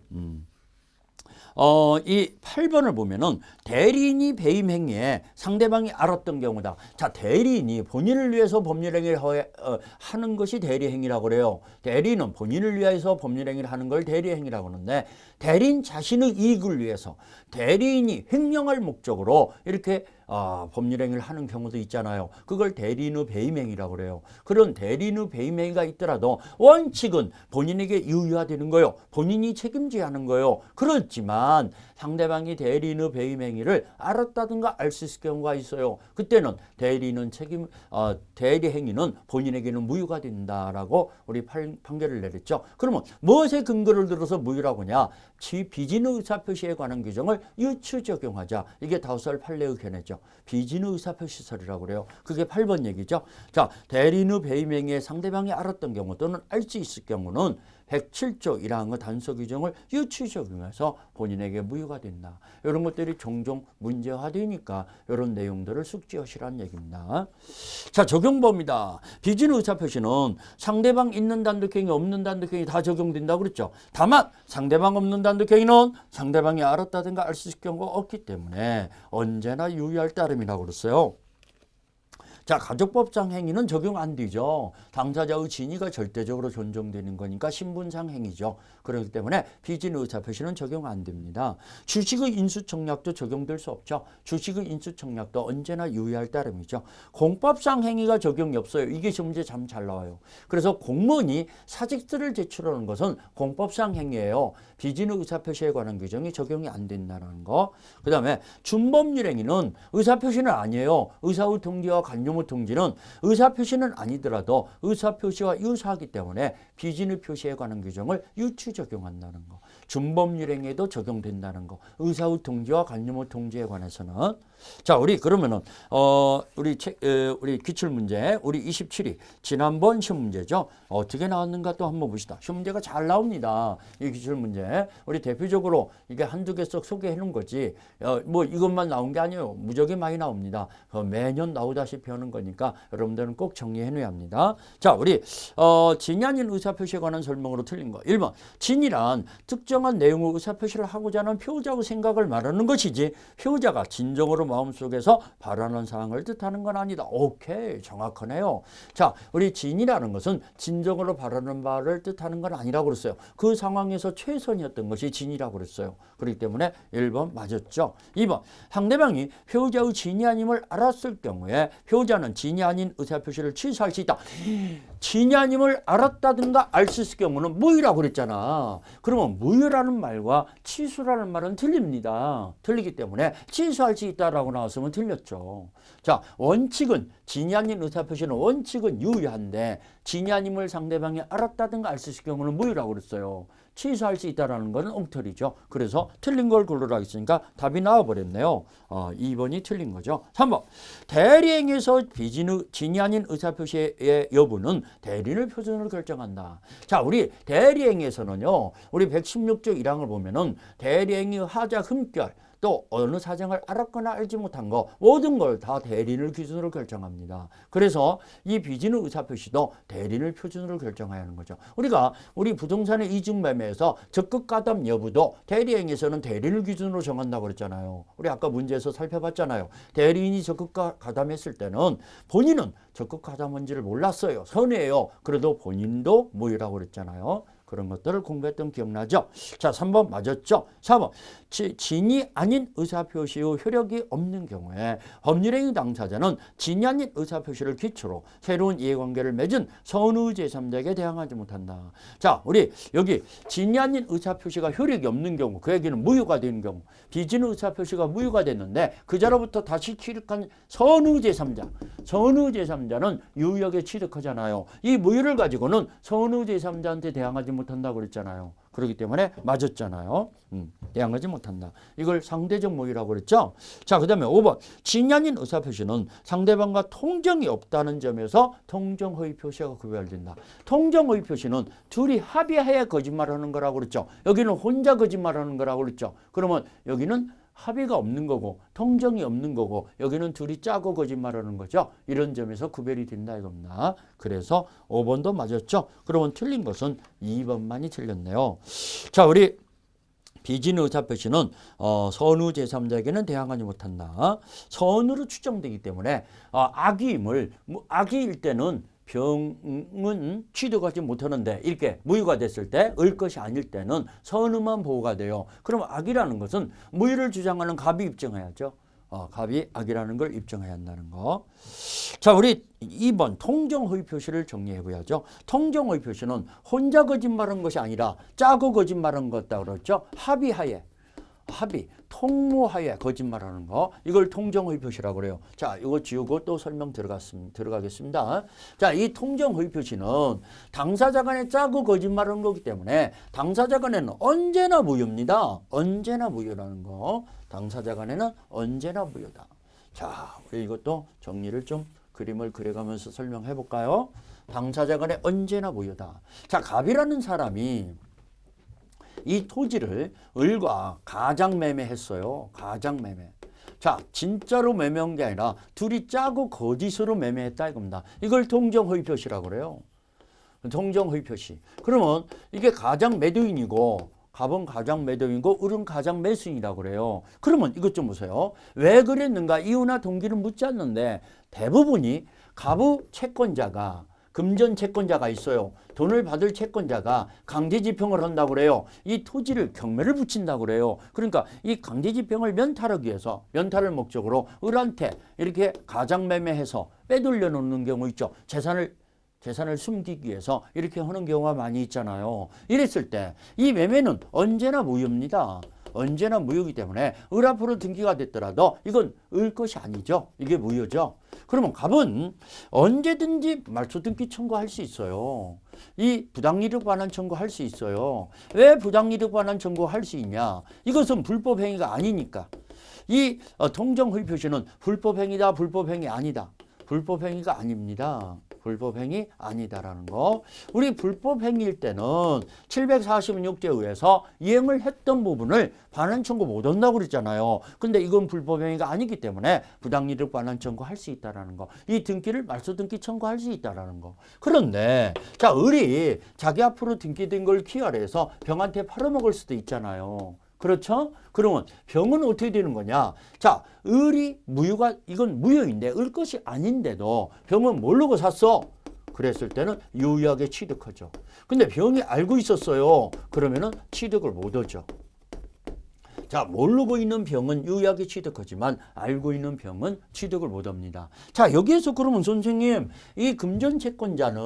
이 8번을 보면은 대리인이 배임 행위에 상대방이 알았던 경우다. 자, 대리인이 본인을 위해서 법률 행위를 하는 것이 대리 행위라고 그래요. 대리인은 본인을 위해서 법률 행위를 하는 걸 대리 행위라고 하는데 대리인 자신의 이익을 위해서 대리인이 횡령할 목적으로 이렇게 법률 행위를 하는 경우도 있잖아요. 그걸 대리인의 배임 행위라고 그래요. 그런 대리인의 배임 행위가 있더라도 원칙은 본인에게 유효화되는 거예요. 본인이 책임져야 하는 거예요. 그렇지만 상대방이 대리인의 배임 행위를 알았다든가 알 수 있을 경우가 있어요. 그때는 대리인은 대리 행위는 본인에게는 무효가 된다라고 우리 판결을 내렸죠. 그러면 무엇에 근거를 들어서 무효라고 하냐? 비진의 의사표시에 관한 규정을 유추 적용하자. 이게 다우설 판례의 견해죠. 비진의 의사표시설이라고 그래요. 그게 8번 얘기죠. 자, 대리인의 배임 행위에 상대방이 알았던 경우 또는 알 수 있을 경우는 107조 1항의 단서 규정을 유추 적용해서 본인에게 무효가 된다. 이런 것들이 종종 문제화되니까 이런 내용들을 숙지하시라는 얘기입니다. 자, 적용법입니다. 비진의 의사표시는 상대방 있는 단독행위 없는 단독행위 다 적용된다고 그랬죠. 다만 상대방 없는 단독행위는 상대방이 알았다든가 알 수 있을 경우가 없기 때문에 언제나 유의할 따름이라고 그랬어요. 자, 가족법상 행위는 적용 안 되죠. 당사자의 진위가 절대적으로 존중되는 거니까 신분상 행위죠. 그렇기 때문에 비진 의사표시는 적용 안 됩니다. 주식의 인수청약도 적용될 수 없죠. 주식의 인수청약도 언제나 유의할 따름이죠. 공법상 행위가 적용이 없어요. 이게 문제 참 잘 나와요. 그래서 공무원이 사직서를 제출하는 것은 공법상 행위예요. 비진 의사표시에 관한 규정이 적용이 안 된다는 거. 그 다음에 준법률 행위는 의사표시는 아니에요. 의사의 통지와 관료의 통지는 의사표시는 아니더라도 의사표시와 유사하기 때문에 비진의 표시에 관한 규정을 유추 적용한다는 거. 준법률 행위에도 적용된다는 거. 의사의 통지와 관료의 통지에 관해서는. 자, 우리 그러면은 우리 기출 문제 우리 27위 지난번 시험 문제죠. 어떻게 나왔는가 또 한번 봅시다. 시험 문제가 잘 나옵니다. 이 기출 문제 우리 대표적으로 이게 한두 개 씩 소개해 놓은 거지. 뭐 이것만 나온 게 아니에요. 무지하게 많이 나옵니다. 매년 나오다시피 하는 거니까 여러분들은 꼭 정리해 놔야 합니다. 자, 우리 진이 아닌 의사표시에 관한 설명으로 틀린 거. 1번 진이란 특정한 내용의 의사표시를 하고자 하는 표자의 생각을 말하는 것이지 표자가 진정으로 마음속에서 바라는 사항을 뜻하는 건 아니다. 오케이, 정확하네요. 자, 우리 진이라는 것은 진정으로 바라는 바를 뜻하는 건 아니라고 그랬어요. 그 상황에서 최선이었던 것이 진이라고 그랬어요. 그렇기 때문에 1번 맞았죠. 2번 상대방이 표자의 진이 아님을 알았을 경우에 표자는 진이 아닌 의사표시를 취소할 수 있다. 진이 아님을 알았다든가 알 수 있을 경우는 무효라고 그랬잖아. 그러면 무효라는 말과 취소라는 말은 틀립니다. 틀리기 때문에 취소할 수 있다라고 나왔으면 틀렸죠. 자, 원칙은 진이 아닌 의사표시는 원칙은 유효한데 진이 아님을 상대방이 알았다든가 알 수 있을 경우는 무효라고 그랬어요. 취소할 수 있다는 것은 엉터리죠. 그래서 틀린 걸 고르라 했으니까 답이 나와버렸네요. 2번이 틀린 거죠. 3번 대리행에서 진이 아닌 의사표시의 여부는 대리인의 표준으로 결정한다. 자, 우리 대리행에서는요. 우리 116조 1항을 보면은 대리행의 하자 흠결 또 어느 사정을 알았거나 알지 못한 거 모든 걸 다 대리인을 기준으로 결정합니다. 그래서 이 비진의 의사표시도 대리인을 표준으로 결정해야 하는 거죠. 우리 부동산의 이중매매에서 적극가담 여부도 대리행에서는 대리인을 기준으로 정한다고 그랬잖아요. 우리 아까 문제에서 살펴봤잖아요. 대리인이 적극가담했을 때는 본인은 적극가담한지를 몰랐어요. 선의예요. 그래도 본인도 무효라고 그랬잖아요. 그런 것들을 공부했던 기억나죠? 자, 3번 맞았죠? 4번 진이 아닌 의사표시의 효력이 없는 경우에 법률행위 당사자는 진이 아닌 의사표시를 기초로 새로운 이해관계를 맺은 선의 제3자에게 대항하지 못한다. 자, 우리 여기 진이 아닌 의사표시가 효력이 없는 경우 그 얘기는 무효가 되는 경우 비진 의사표시가 무효가 됐는데 그자로부터 다시 취득한 선의 제3자 선의 제3자는 유효하게 취득하잖아요. 이 무효를 가지고는 선의 제3자한테 대항하지 못한다고 그랬잖아요. 그렇기 때문에 맞았잖아요. 대항하지 못한다. 이걸 상대적 모의라고 그랬죠. 자, 그 다음에 5번 진이 아닌 의사표시는 상대방과 통정이 없다는 점에서 통정허위 표시가 구별된다. 통정허위 표시는 둘이 합의하에 거짓말하는 거라고 그랬죠. 여기는 혼자 거짓말하는 거라고 그랬죠. 그러면 여기는 합의가 없는 거고 통정이 없는 거고 여기는 둘이 짜고 거짓말하는 거죠. 이런 점에서 구별이 된다 이겁니다. 그래서 5번도 맞았죠. 그러면 틀린 것은 2번만이 틀렸네요. 자, 우리 비진 의사표시는 선의 제3자에게는 대항하지 못한다. 선의로 추정되기 때문에 악의일 때는 병은 취득하지 못하는데 이렇게 무효가 됐을 때 을 것이 아닐 때는 선의만 보호가 돼요. 그럼 악이라는 것은 무효를 주장하는 갑이 입증해야죠. 갑이 악이라는 걸 입증해야 한다는 거. 자, 우리 2번 통정허위 표시를 정리해 보야죠. 통정허위 표시는 혼자 거짓말한 것이 아니라 짜고 거짓말한 것다 그랬죠. 통모하에 거짓말하는 거 이걸 통정허위 표시라고 그래요. 자, 이거 지우고 또 설명 들어가겠습니다. 자, 이 통정허위 표시는 당사자 간에 짜고 거짓말하는 거기 때문에 당사자 간에는 언제나 무효입니다. 언제나 무효라는 거. 당사자 간에는 언제나 무효다. 자, 우리 이것도 정리를 좀 그림을 그려가면서 설명해 볼까요? 당사자 간에 언제나 무효다. 자, 갑이라는 사람이 이 토지를 을과 가장 매매했어요. 가장 매매. 자, 진짜로 매매한 게 아니라 둘이 짜고 거짓으로 매매했다 이겁니다. 이걸 통정허위 표시라고 그래요. 통정허위 표시. 그러면 이게 가장 매도인이고 갑은 가장 매도인이고 을은 가장 매수인이라고 그래요. 그러면 이것 좀 보세요. 왜 그랬는가 이유나 동기를 묻지 않는데 대부분이 가부 채권자가 금전 채권자가 있어요. 돈을 받을 채권자가 강제집행을 한다고 그래요. 이 토지를 경매를 붙인다고 그래요. 그러니까 이 강제집행을 면탈하기 위해서 면탈을 목적으로 을한테 이렇게 가장매매해서 빼돌려 놓는 경우 있죠. 재산을 숨기기 위해서 이렇게 하는 경우가 많이 있잖아요. 이랬을 때 이 매매는 언제나 무효입니다. 언제나 무효이기 때문에 을 앞으로 등기가 됐더라도 이건 을 것이 아니죠. 이게 무효죠. 그러면 갑은 언제든지 말소 등기 청구할 수 있어요. 이 부당이득 반환 청구할 수 있어요. 왜 부당이득 반환 청구할 수 있냐? 이것은 불법 행위가 아니니까. 이 통정 허위 표시는 불법 행위다, 불법 행위 아니다. 불법 행위가 아닙니다. 불법 행위 아니다라는 거. 우리 불법 행위일 때는 746조에 의해서 이행을 했던 부분을 반환 청구 못 한다고 그랬잖아요. 근데 이건 불법 행위가 아니기 때문에 부당이득 반환 청구할 수 있다라는 거. 이 등기를 말소 등기 청구할 수 있다라는 거. 그런데 자, 을이 자기 앞으로 등기된 걸 기할해서 병한테 팔아먹을 수도 있잖아요. 그렇죠? 그러면 병은 어떻게 되는 거냐? 자, 을이 무효가, 이건 무효인데 을 것이 아닌데도 병은 모르고 샀어. 그랬을 때는 유의하게 취득하죠. 근데 병이 알고 있었어요. 그러면은 취득을 못 하죠. 자, 모르고 있는 병은 유의하게 취득하지만 알고 있는 병은 취득을 못 합니다. 자, 여기에서 그러면 선생님, 이 금전 채권자는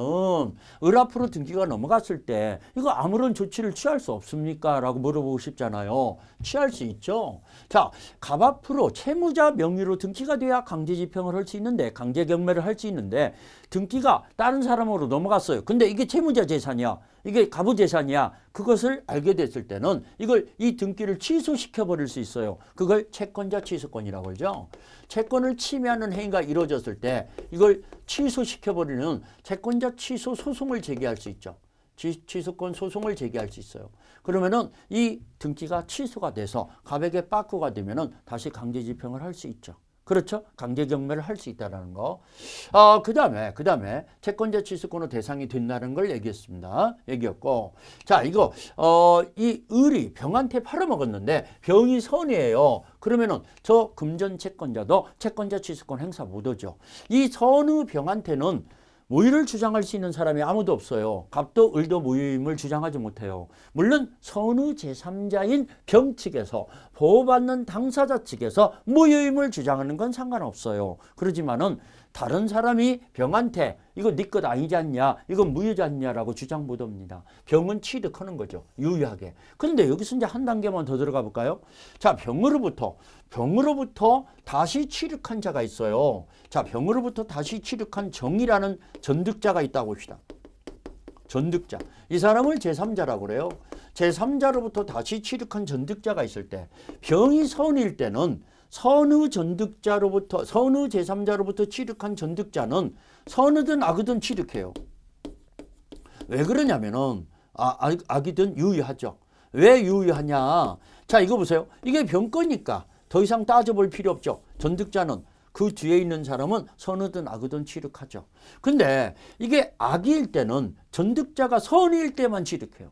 을 앞으로 등기가 넘어갔을 때 이거 아무런 조치를 취할 수 없습니까? 라고 물어보고 싶잖아요. 취할 수 있죠. 자, 갑 앞으로 채무자 명의로 등기가 돼야 강제집행을 할 수 있는데, 강제경매를 할 수 있는데 등기가 다른 사람으로 넘어갔어요. 근데 이게 채무자 재산이야. 이게 가부 재산이야. 그것을 알게 됐을 때는 이걸 이 등기를 취소시켜 버릴 수 있어요. 그걸 채권자 취소권이라고 하죠. 채권을 침해하는 행위가 이루어졌을 때 이걸 취소시켜 버리는 채권자 취소 소송을 제기할 수 있죠. 취소권 소송을 제기할 수 있어요. 그러면은 이 등기가 취소가 돼서 갑에게 빠꾸가 되면은 다시 강제 집행을 할 수 있죠. 그렇죠? 강제 경매를 할 수 있다는 거. 그 다음에 채권자 취소권의 대상이 된다는 걸 얘기했고. 자, 이거, 이 을이 병한테 팔아먹었는데 병이 선이에요. 그러면은 저 금전 채권자도 채권자 취소권 행사 못 하죠. 이 선의 병한테는 무효를 주장할 수 있는 사람이 아무도 없어요. 갑도 을도 무효임을 주장하지 못해요. 물론 선의 제3자인 병 측에서 보호받는 당사자 측에서 무효임을 주장하는 건 상관없어요. 그러지만은 다른 사람이 병한테 이거 네 것 아니지 않냐, 이건 무효지 않냐라고 주장 못 합니다. 병은 취득하는 거죠. 유효하게. 그런데 여기서 이제 한 단계만 더 들어가 볼까요? 자, 병으로부터 다시 취득한 자가 있어요. 자, 병으로부터 다시 취득한 정이라는 전득자가 있다고 합시다. 전득자. 이 사람을 제3자라고 그래요. 제3자로부터 다시 취득한 전득자가 있을 때 병이 선일 때는 선의 전득자로부터, 선의 제3자로부터 취득한 전득자는 선이든 악이든 취득해요. 왜 그러냐면은 악이든 유효하죠. 왜 유효하냐? 자, 이거 보세요. 이게 병거니까 더 이상 따져볼 필요 없죠. 전득자는 그 뒤에 있는 사람은 선이든 악이든 취득하죠. 근데 이게 악일 때는 전득자가 선일 때만 취득해요.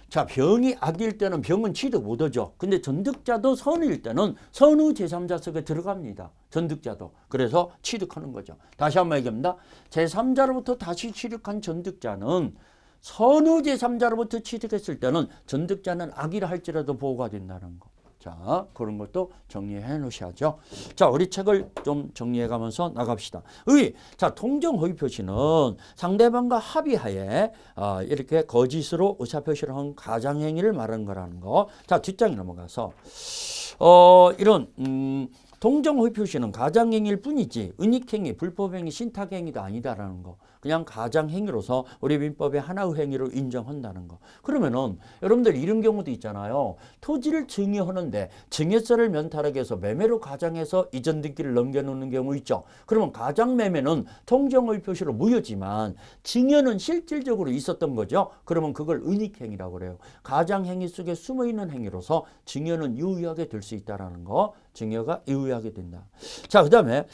자, 병이 악일 때는 병은 취득 못하죠. 근데 전득자도 선일 때는 선의 제3자 속에 들어갑니다. 전득자도. 그래서 취득하는 거죠. 다시 한번 얘기합니다. 제3자로부터 다시 취득한 전득자는 선의 제3자로부터 취득했을 때는 전득자는 악이라 할지라도 보호가 된다는 거. 자, 그런 것도 정리해 놓으셔야죠. 자, 우리 책을 좀 정리해 가면서 나갑시다. 자, 통정 허위 표시는 상대방과 합의하에 이렇게 거짓으로 의사표시를 한 가장행위를 말하는 거라는 거. 자, 뒷장에 넘어가서 이런 통정 허위 표시는 가장행위일 뿐이지 은닉행위, 불법행위, 신탁행위가 아니다라는 거. 그냥 가장행위로서 우리 민법의 하나의 행위로 인정한다는 거. 그러면은 여러분들 이런 경우도 있잖아요. 토지를 증여하는데 증여세를 면탈하기 위해서 매매로 가장해서 이전 등기를 넘겨놓는 경우 있죠. 그러면 가장매매는 통정 허위 표시로 무효지만 증여는 실질적으로 있었던 거죠. 그러면 그걸 은닉행위라고 그래요. 가장행위 속에 숨어있는 행위로서 증여는 유효하게 될 수 있다는 거. 증여가 유효하게 된다. 자, 그 다음에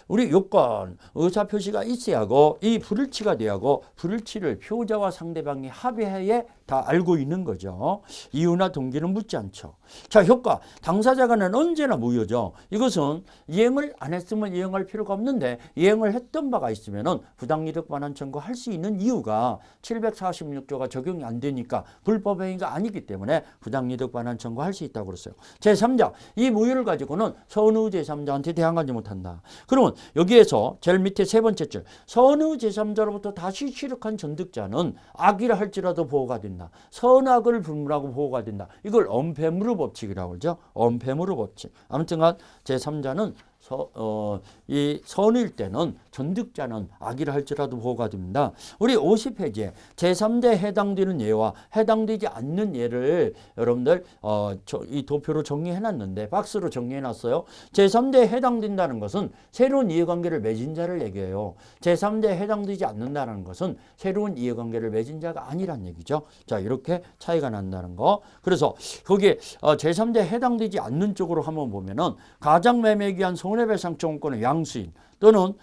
우리 요건 의사표시가 있어야 하고 이 불일치가 돼야 하고 불일치를 피고자와 상대방이 합의하에 다 알고 있는 거죠. 이유나 동기는 묻지 않죠. 자, 효과. 당사자 간은 언제나 무효죠. 이것은 이행을 안 했으면 이행할 필요가 없는데 이행을 했던 바가 있으면은 부당이득 반환 청구할 수 있는 이유가 746조가 적용이 안 되니까 불법 행위가 아니기 때문에 부당이득 반환 청구할 수 있다고 그랬어요. 제3자. 이 무효를 가지고는 선의 제3자한테 대항하지 못한다. 그러면 여기에서 제일 밑에 세 번째 줄. 선의 제3자로부터 다시 취득한 전득자는 악이라 할지라도 보호가 된다. 선악을 불문하고 보호가 된다. 이걸 엄폐무르 법칙이라고 그러죠. 엄폐무르 법칙. 아무튼간 제3자는 이 선일 때는 전득자는 악이라 할지라도 보호가 됩니다. 우리 50페이지에 제3자에 해당되는 예와 해당되지 않는 예를 여러분들 이 도표로 정리해놨는데 박스로 정리해놨어요. 제3자에 해당된다는 것은 새로운 이해관계를 맺은 자를 얘기해요. 제3자에 해당되지 않는다는 것은 새로운 이해관계를 맺은 자가 아니란 얘기죠. 자, 이렇게 차이가 난다는 거. 그래서 거기에 제3자에 해당되지 않는 쪽으로 한번 보면은 가장매매에 의한 손해배상 청구권의 양수인 또는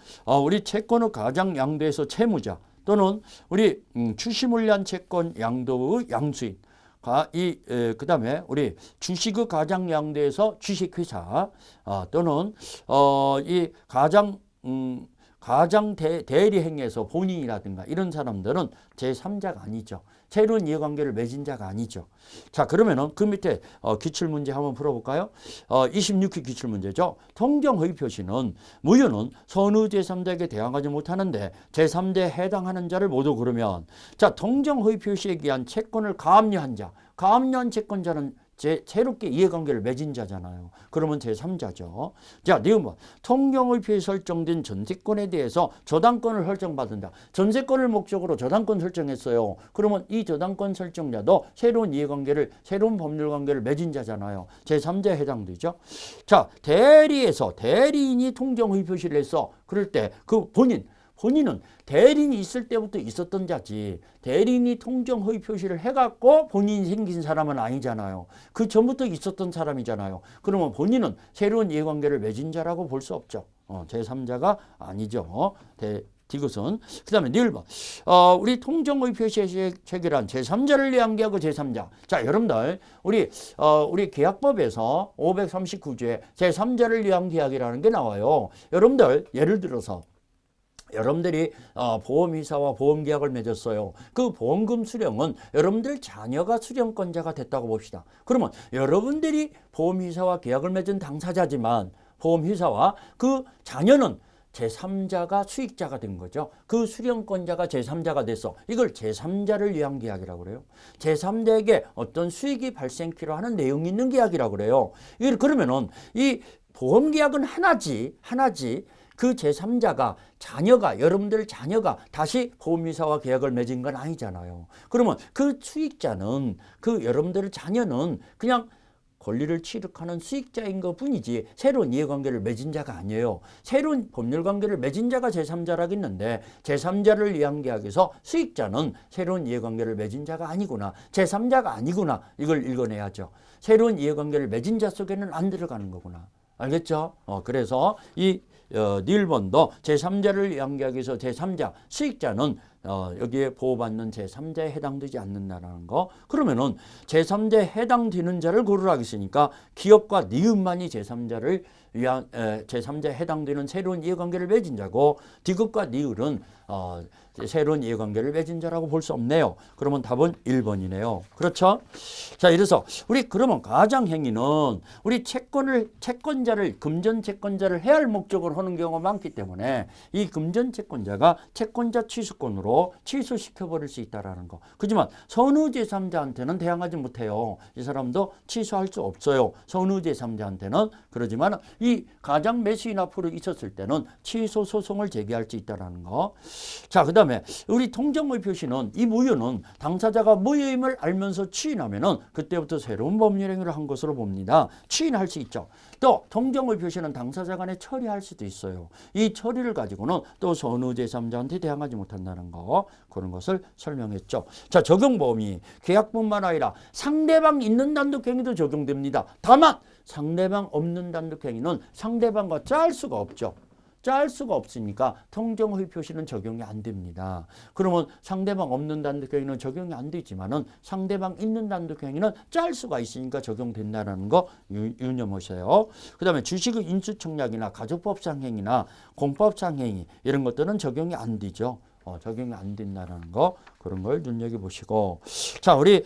우리 채권의 가장 양도에서 채무자 또는 우리 추심을위한 채권 양도의 양수인 그 다음에 우리 주식의 가장 양도에서 주식회사 또는 이 가장 대리 행위에서 본인이라든가 이런 사람들은 제3자가 아니죠. 새로운 이해관계를 맺은 자가 아니죠. 자, 그러면은 그 밑에 기출문제 한번 풀어볼까요? 26회 기출문제죠. 통정허위 표시는 무효는 선의 제3자에게 대항하지 못하는데 제3자에 해당하는 자를 모두 그러면 자, 통정허위 표시에 의한 채권을 가압류한 자, 가압류한 채권자는 새롭게 이해관계를 맺은 자잖아요. 그러면 제3자죠. 자, 니은 통정의 표에 설정된 전세권에 대해서 저당권을 설정받은다. 전세권을 목적으로 저당권 설정했어요. 그러면 이 저당권 설정자도 새로운 이해관계를, 새로운 법률관계를 맺은 자잖아요. 제3자에 해당되죠. 자, 대리인이 통정의 표시를 해서 그럴 때 그 본인은 대리인이 있을 때부터 있었던 자지 대리인이 통정허위 표시를 해갖고 본인이 생긴 사람은 아니잖아요. 그 전부터 있었던 사람이잖아요. 그러면 본인은 새로운 이해관계를 맺은 자라고 볼 수 없죠. 제3자가 아니죠. 이것은 그 다음에 니을 우리 통정의 표시에 체결한 제3자를 위한 계약의 제3자. 자, 여러분들 우리 계약법에서 539조에 제3자를 위한 계약이라는 게 나와요. 여러분들 예를 들어서 여러분들이 보험회사와 보험계약을 맺었어요. 그 보험금 수령은 여러분들 자녀가 수령권자가 됐다고 봅시다. 그러면 여러분들이 보험회사와 계약을 맺은 당사자지만 보험회사와 그 자녀는 제3자가 수익자가 된 거죠. 그 수령권자가 제3자가 돼서 이걸 제3자를 위한 계약이라고 그래요. 제3자에게 어떤 수익이 발생키로 하는 내용이 있는 계약이라고 그래요. 그러면은 이 보험계약은 하나지 그 제3자가 여러분들 자녀가 다시 보험회사와 계약을 맺은 건 아니잖아요. 그러면 그 수익자는 여러분들 자녀는 그냥 권리를 취득하는 수익자인 것 뿐이지 새로운 이해관계를 맺은 자가 아니에요. 새로운 법률관계를 맺은 자가 제3자라겠는데 제3자를 위한 계약에서 수익자는 새로운 이해관계를 맺은 자가 아니구나. 제3자가 아니구나. 이걸 읽어내야죠. 새로운 이해관계를 맺은 자 속에는 안 들어가는 거구나. 알겠죠? 그래서 이 1번도 제3자를 위한 계약에서 제3자 수익자는 여기에 보호받는 제3자에 해당되지 않는다는 거. 그러면은 제3자에 해당되는 자를 고르라고 했으니까 기업과 니은만이 제3자에 해당되는 새로운 이해관계를 맺은 자고 디귿과 니을은 새로운 이해관계를 맺은 자라고 볼 수 없네요. 그러면 답은 1번이네요. 그렇죠? 자, 이래서 그러면 가장행위는 우리 채권자를 금전 채권자를 해할 목적으로 하는 경우가 많기 때문에 이 금전 채권자가 채권자 취소권으로 취소시켜버릴 수 있다라는 거. 그렇지만 선의 제3자한테는 대항하지 못해요. 이 사람도 취소할 수 없어요. 선의 제3자한테는. 그러지만 이 가장 매수인 앞으로 있었을 때는 취소 소송을 제기할 수 있다라는 거. 자, 그 다음에 우리 통정의 표시는 이 무효는 당사자가 무효임을 알면서 취인하면은 그때부터 새로운 법률 행위를 한 것으로 봅니다. 취인할 수 있죠. 또 통정의 표시는 당사자 간에 처리할 수도 있어요. 이 처리를 가지고는 또 선의 제3자한테 대항하지 못한다는 거. 그런 것을 설명했죠. 자, 적용 범위 계약뿐만 아니라 상대방 있는 단독행위도 적용됩니다. 다만 상대방 없는 단독행위는 상대방과 짤 수가 없죠. 짤 수가 없으니까 통정 허위 표시는 적용이 안 됩니다. 그러면 상대방 없는 단독행위는 적용이 안 되지만은 상대방 있는 단독행위는 짤 수가 있으니까 적용된다는 거 유념하세요. 그다음에 주식의 인수청약이나 가족법상 행위나 공법상 행위 이런 것들은 적용이 안 되죠. 적용이 안 된다는 거 그런 걸 눈여겨보시고 자 우리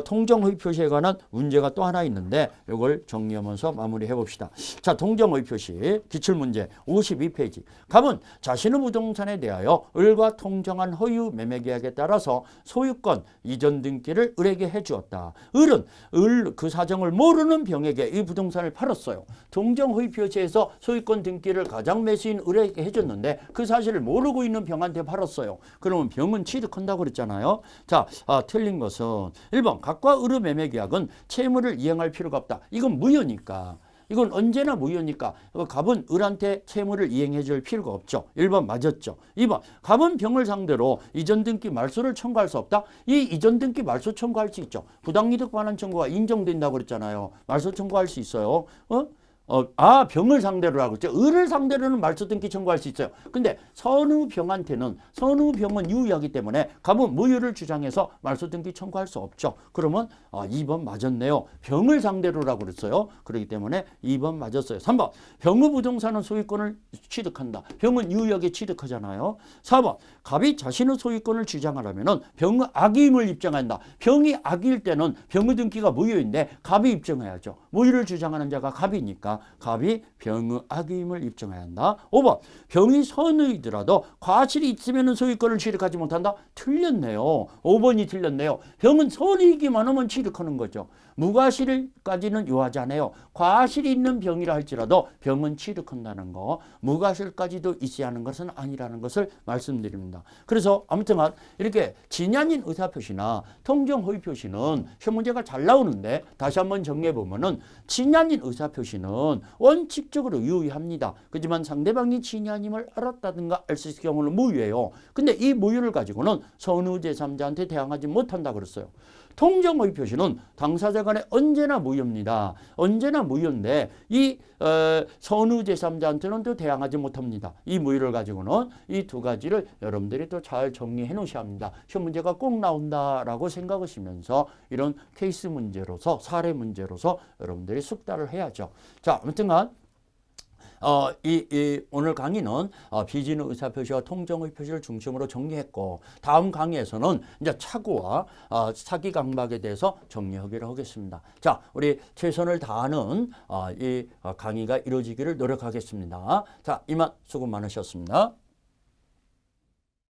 통정허위 표시에 관한 문제가 또 하나 있는데 이걸 정리하면서 마무리해 봅시다. 자 통정허위 표시 기출문제 52페이지 갑은 자신의 부동산에 대하여 을과 통정한 허위 매매계약에 따라서 소유권 이전 등기를 을에게 해주었다. 을은 을 그 사정을 모르는 병에게 이 부동산을 팔았어요. 통정허위 표시에서 소유권 등기를 가장 매수인 을에게 해줬는데 그 사실을 모르고 있는 병한테 팔았어요. 그러면 병은 취득한다고 그랬잖아요. 자, 틀린 것은 1번 각과 을의 매매 계약은 채무를 이행할 필요가 없다. 이건 무효니까. 이건 언제나 무효니까 갑은 을한테 채무를 이행해 줄 필요가 없죠. 1번 맞았죠. 2번 갑은 병을 상대로 이전 등기 말소를 청구할 수 없다. 이 이전 등기 말소 청구할 수 있죠. 부당이득 반환 청구가 인정된다고 그랬잖아요. 말소 청구할 수 있어요. 병을 상대로 하고 있죠. 을을 상대로는 말소 등기 청구할 수 있어요. 근데 선우병한테는 선우병은 유효하기 때문에 갑은 무효를 주장해서 말소 등기 청구할 수 없죠. 그러면 2번 맞았네요. 병을 상대로라고 그랬어요. 그렇기 때문에 2번 맞았어요. 3번 병의 부동산은 소유권을 취득한다. 병은 유효하게 취득하잖아요. 4번 갑이 자신의 소유권을 주장하려면은 병의 악의임을 입증한다. 병이 악일 때는 병의 등기가 무효인데 갑이 입증해야죠. 무효를 주장하는 자가 갑이니까 갑이 병의 악의임을 입증해야 한다. 5번 병이 선의더라도 과실이 있으면 소유권을 취득하지 못한다. 틀렸네요. 5번이 틀렸네요. 병은 선의기만 하면 취득하는 거죠. 무과실까지는 요하지 않아요. 과실이 있는 병이라 할지라도 병은 취득한다는 거. 무과실까지도 있어야 하는 것은 아니라는 것을 말씀드립니다. 그래서 아무튼간 이렇게 진야인 의사표시나 통정허위표시는 시험 문제가 잘 나오는데 다시 한번 정리해 보면은 진야인 의사표시는 원칙적으로 유효합니다. 그렇지만 상대방이 진야임을 알았다든가 알 수 있을 경우는 무효예요. 근데 이 무효를 가지고는 선의 제3자한테 대항하지 못한다 그랬어요. 통정허위 표시는 당사자 간에 언제나 무효입니다. 언제나 무효인데 이 선의 제3자한테는 또 대항하지 못합니다. 이 무효를 가지고는 이 두 가지를 여러분들이 또 잘 정리해 놓으셔야 합니다. 시험 문제가 꼭 나온다라고 생각하시면서 이런 케이스 문제로서 사례 문제로서 여러분들이 숙달을 해야죠. 자, 아무튼간 오늘 강의는 비진의 의사표시와 통정의 표시를 중심으로 정리했고 다음 강의에서는 이제 착오와 사기 강박에 대해서 정리하기로 하겠습니다. 자, 우리 최선을 다하는 이 강의가 이루어지기를 노력하겠습니다. 자, 이만 수고 많으셨습니다.